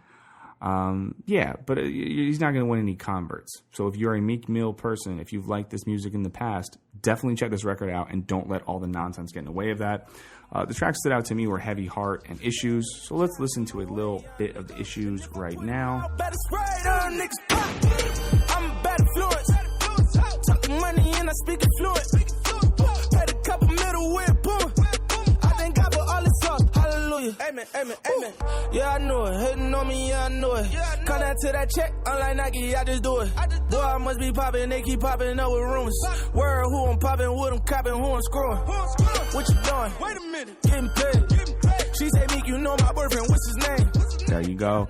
But he's not going to win any converts. So if you're a Meek Mill person, if you've liked this music in the past, definitely check this record out and don't let all the nonsense get in the way of that. The tracks that stood out to me were Heavy Heart and Issues. So let's listen to a little bit of the Issues right now. I'm a bad influence. Talking money and I speak it fluent. Paid a couple middle with boom. I thank God for all this sauce. Hallelujah. Amen, amen, amen. Yeah, I know it. Hating on me, yeah, I know it. Come down to that check, unlike Nike, I just do it. Boy, I must be popping, they keep popping up with rumors. Word who I'm popping with, I'm copping, who I'm screwing. What you doing? Wait a minute. Getting paid. She say, Meek, you know my boyfriend, what's his name? There you go.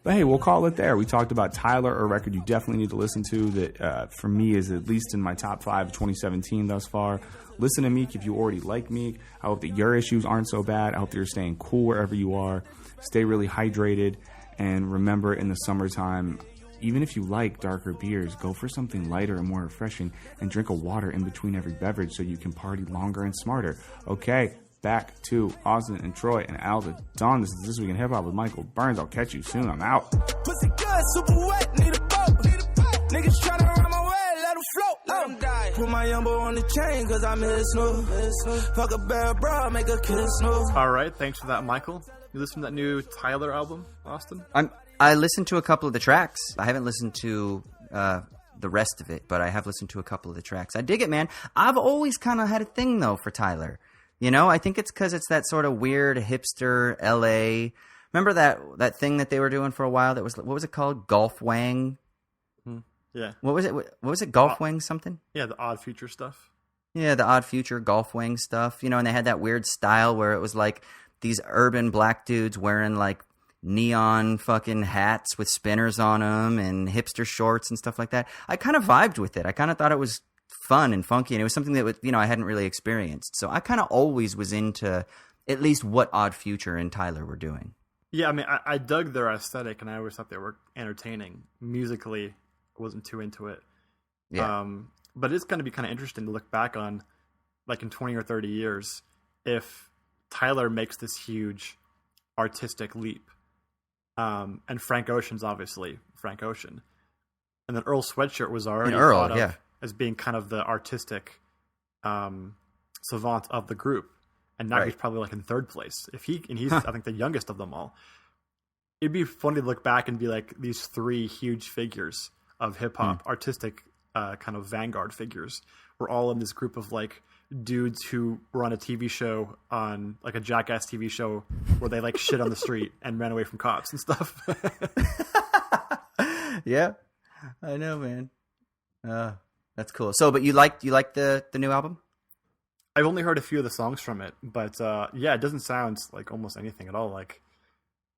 But hey, we'll call it there. We talked about Tyler, a record you definitely need to listen to that for me is at least in my top 5 of 2017 thus far. Listen to Meek if you already like Meek. I hope that your issues aren't so bad. I hope that you're staying cool wherever you are. Stay really hydrated. And remember, in the summertime, even if you like darker beers, go for something lighter and more refreshing and drink a water in between every beverage so you can party longer and smarter. Okay. Back to Austin and Troy and Alda Dawn. This is This Week in Hip Hop with Michael Burns. I'll catch you soon. I'm out. Pussy good, super wet, need a boat. Niggas tryna run my way, let them float, let them die. Put my young boy on the chain, cause I'm his smooth. Fuck a bad bro, make a kiss smooth. All right, thanks for that, Michael. You listened to that new Tyler album, Austin? I listened to a couple of the tracks. I haven't listened to the rest of it, but I have listened to a couple of the tracks. I dig it, man. I've always kind of had a thing, though, for Tyler. You know, I think it's because it's that sort of weird hipster LA. Remember that thing that they were doing for a while? That was, what was it called? Golf Wang? Yeah. What was it? What was it? Golf Wang something? Yeah, the Odd Future stuff. Yeah, the Odd Future Golf Wang stuff. You know, and they had that weird style where it was like these urban black dudes wearing like neon fucking hats with spinners on them and hipster shorts and stuff like that. I kind of vibed with it. I kind of thought it was fun and funky, and it was something that I hadn't really experienced. So I kind of always was into at least what Odd Future and Tyler were doing. Yeah, I mean, I dug their aesthetic, and I always thought they were entertaining. Musically, I wasn't too into it. Yeah. But it's going to be kind of interesting to look back on, like in 20 or 30 years, if Tyler makes this huge artistic leap. And Frank Ocean's obviously Frank Ocean. And then Earl Sweatshirt was already thought of as being kind of the artistic savant of the group. And now he's probably like in third place. He's I think the youngest of them all. It'd be funny to look back and be like, these three huge figures of hip hop, artistic kind of vanguard figures, were all in this group of like dudes who were on a TV show, on like a Jackass TV show, where they like shit on the street and ran away from cops and stuff. Yeah, I know, man. That's cool. So, but you like the new album? I've only heard a few of the songs from it, but yeah, it doesn't sound like almost anything at all like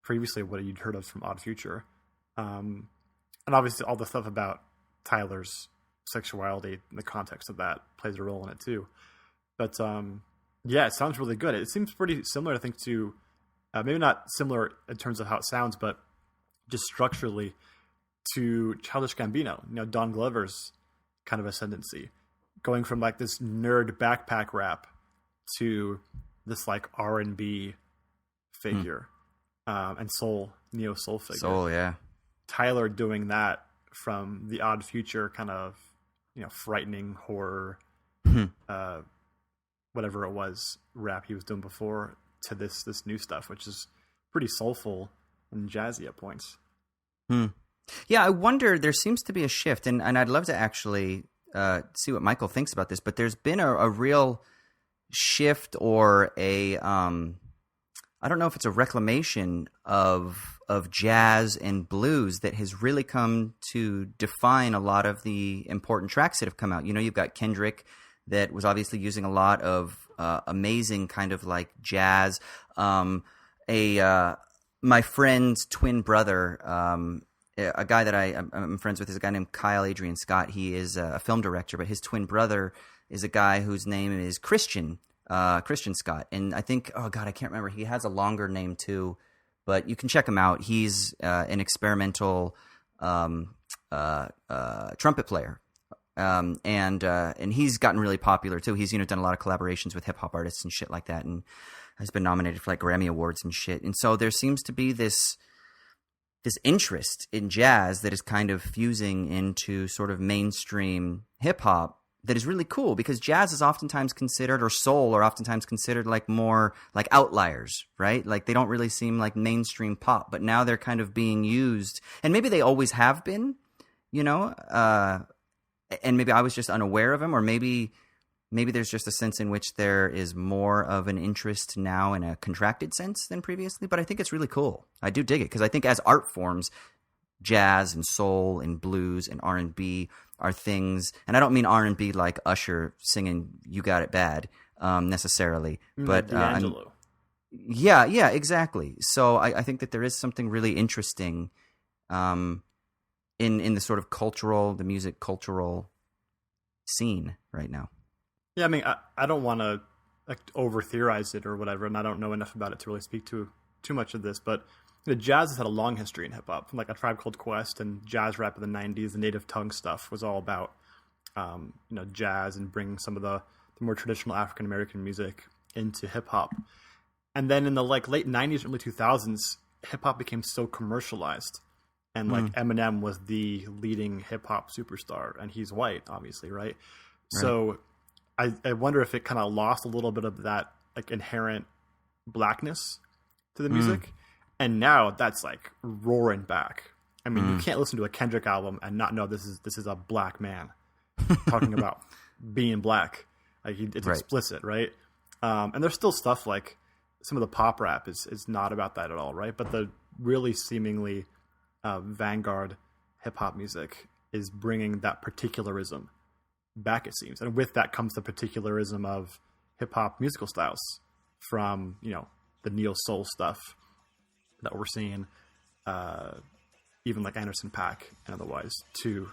previously what you'd heard of from Odd Future. And obviously all the stuff about Tyler's sexuality in the context of that plays a role in it too. But yeah, it sounds really good. It seems pretty similar, I think, to maybe not similar in terms of how it sounds, but just structurally to Childish Gambino, Don Glover's kind of ascendancy, going from like this nerd backpack rap to this like R&B figure and neo soul figure. Soul, yeah. Tyler doing that from the Odd Future kind of, frightening horror, whatever it was, rap he was doing before, to this new stuff, which is pretty soulful and jazzy at points. Yeah, I wonder, there seems to be a shift, and I'd love to actually see what Michael thinks about this, but there's been a real shift or I don't know if it's a reclamation of jazz and blues that has really come to define a lot of the important tracks that have come out. You've got Kendrick that was obviously using a lot of amazing kind of like jazz. My friend's twin brother, a guy that I'm friends with, is a guy named Kyle Adrian Scott. He is a film director, but his twin brother is a guy whose name is Christian Scott. And I think, I can't remember. He has a longer name too, but you can check him out. He's an experimental trumpet player. And he's gotten really popular too. He's, done a lot of collaborations with hip hop artists and shit like that, and has been nominated for like Grammy Awards and shit. And so there seems to be this interest in jazz that is kind of fusing into sort of mainstream hip hop that is really cool, because jazz is oftentimes considered, or soul are oftentimes considered like more like outliers, right? Like they don't really seem like mainstream pop, but now they're kind of being used, and maybe they always have been, and maybe I was just unaware of them, or maybe there's just a sense in which there is more of an interest now in a contracted sense than previously. But I think it's really cool. I do dig it, because I think as art forms, jazz and soul and blues and R&B are things, and I don't mean R&B like Usher singing "You Got It Bad" necessarily, but D'Angelo. Yeah, exactly. So I think that there is something really interesting in the sort of the music cultural scene right now. Yeah, I mean, I don't want to over theorize it or whatever, and I don't know enough about it to really speak to too much of this, but jazz has had a long history in hip hop, from like A Tribe Called Quest and jazz rap of the 90s. The native tongue stuff was all about jazz and bringing some of the more traditional African American music into hip hop. And then in the like late 90s, early 2000s, hip hop became so commercialized, and like Eminem was the leading hip hop superstar, and he's white, obviously, right? So I wonder if it kind of lost a little bit of that like inherent blackness to the music. And now that's like roaring back. I mean, you can't listen to a Kendrick album and not know this is a black man talking about being black. Like it's explicit, right? And there's still stuff like some of the pop rap is not about that at all, right? But the really seemingly vanguard hip hop music is bringing that particularism back, it seems. And with that comes the particularism of hip hop musical styles, from the neo soul stuff that we're seeing, even like Anderson .Paak and otherwise, to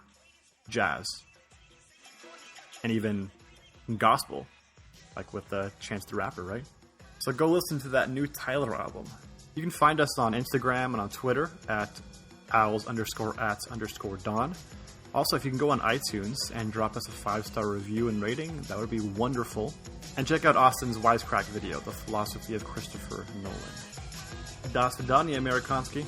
jazz, and even gospel, like with Chance the Rapper, right? So go listen to that new Tyler album. You can find us on Instagram and on Twitter at owls_at_Don. Also, if you can go on iTunes and drop us a 5-star review and rating, that would be wonderful. And check out Austin's Wisecrack video, The Philosophy of Christopher Nolan. Das Vidania, Amerikanski.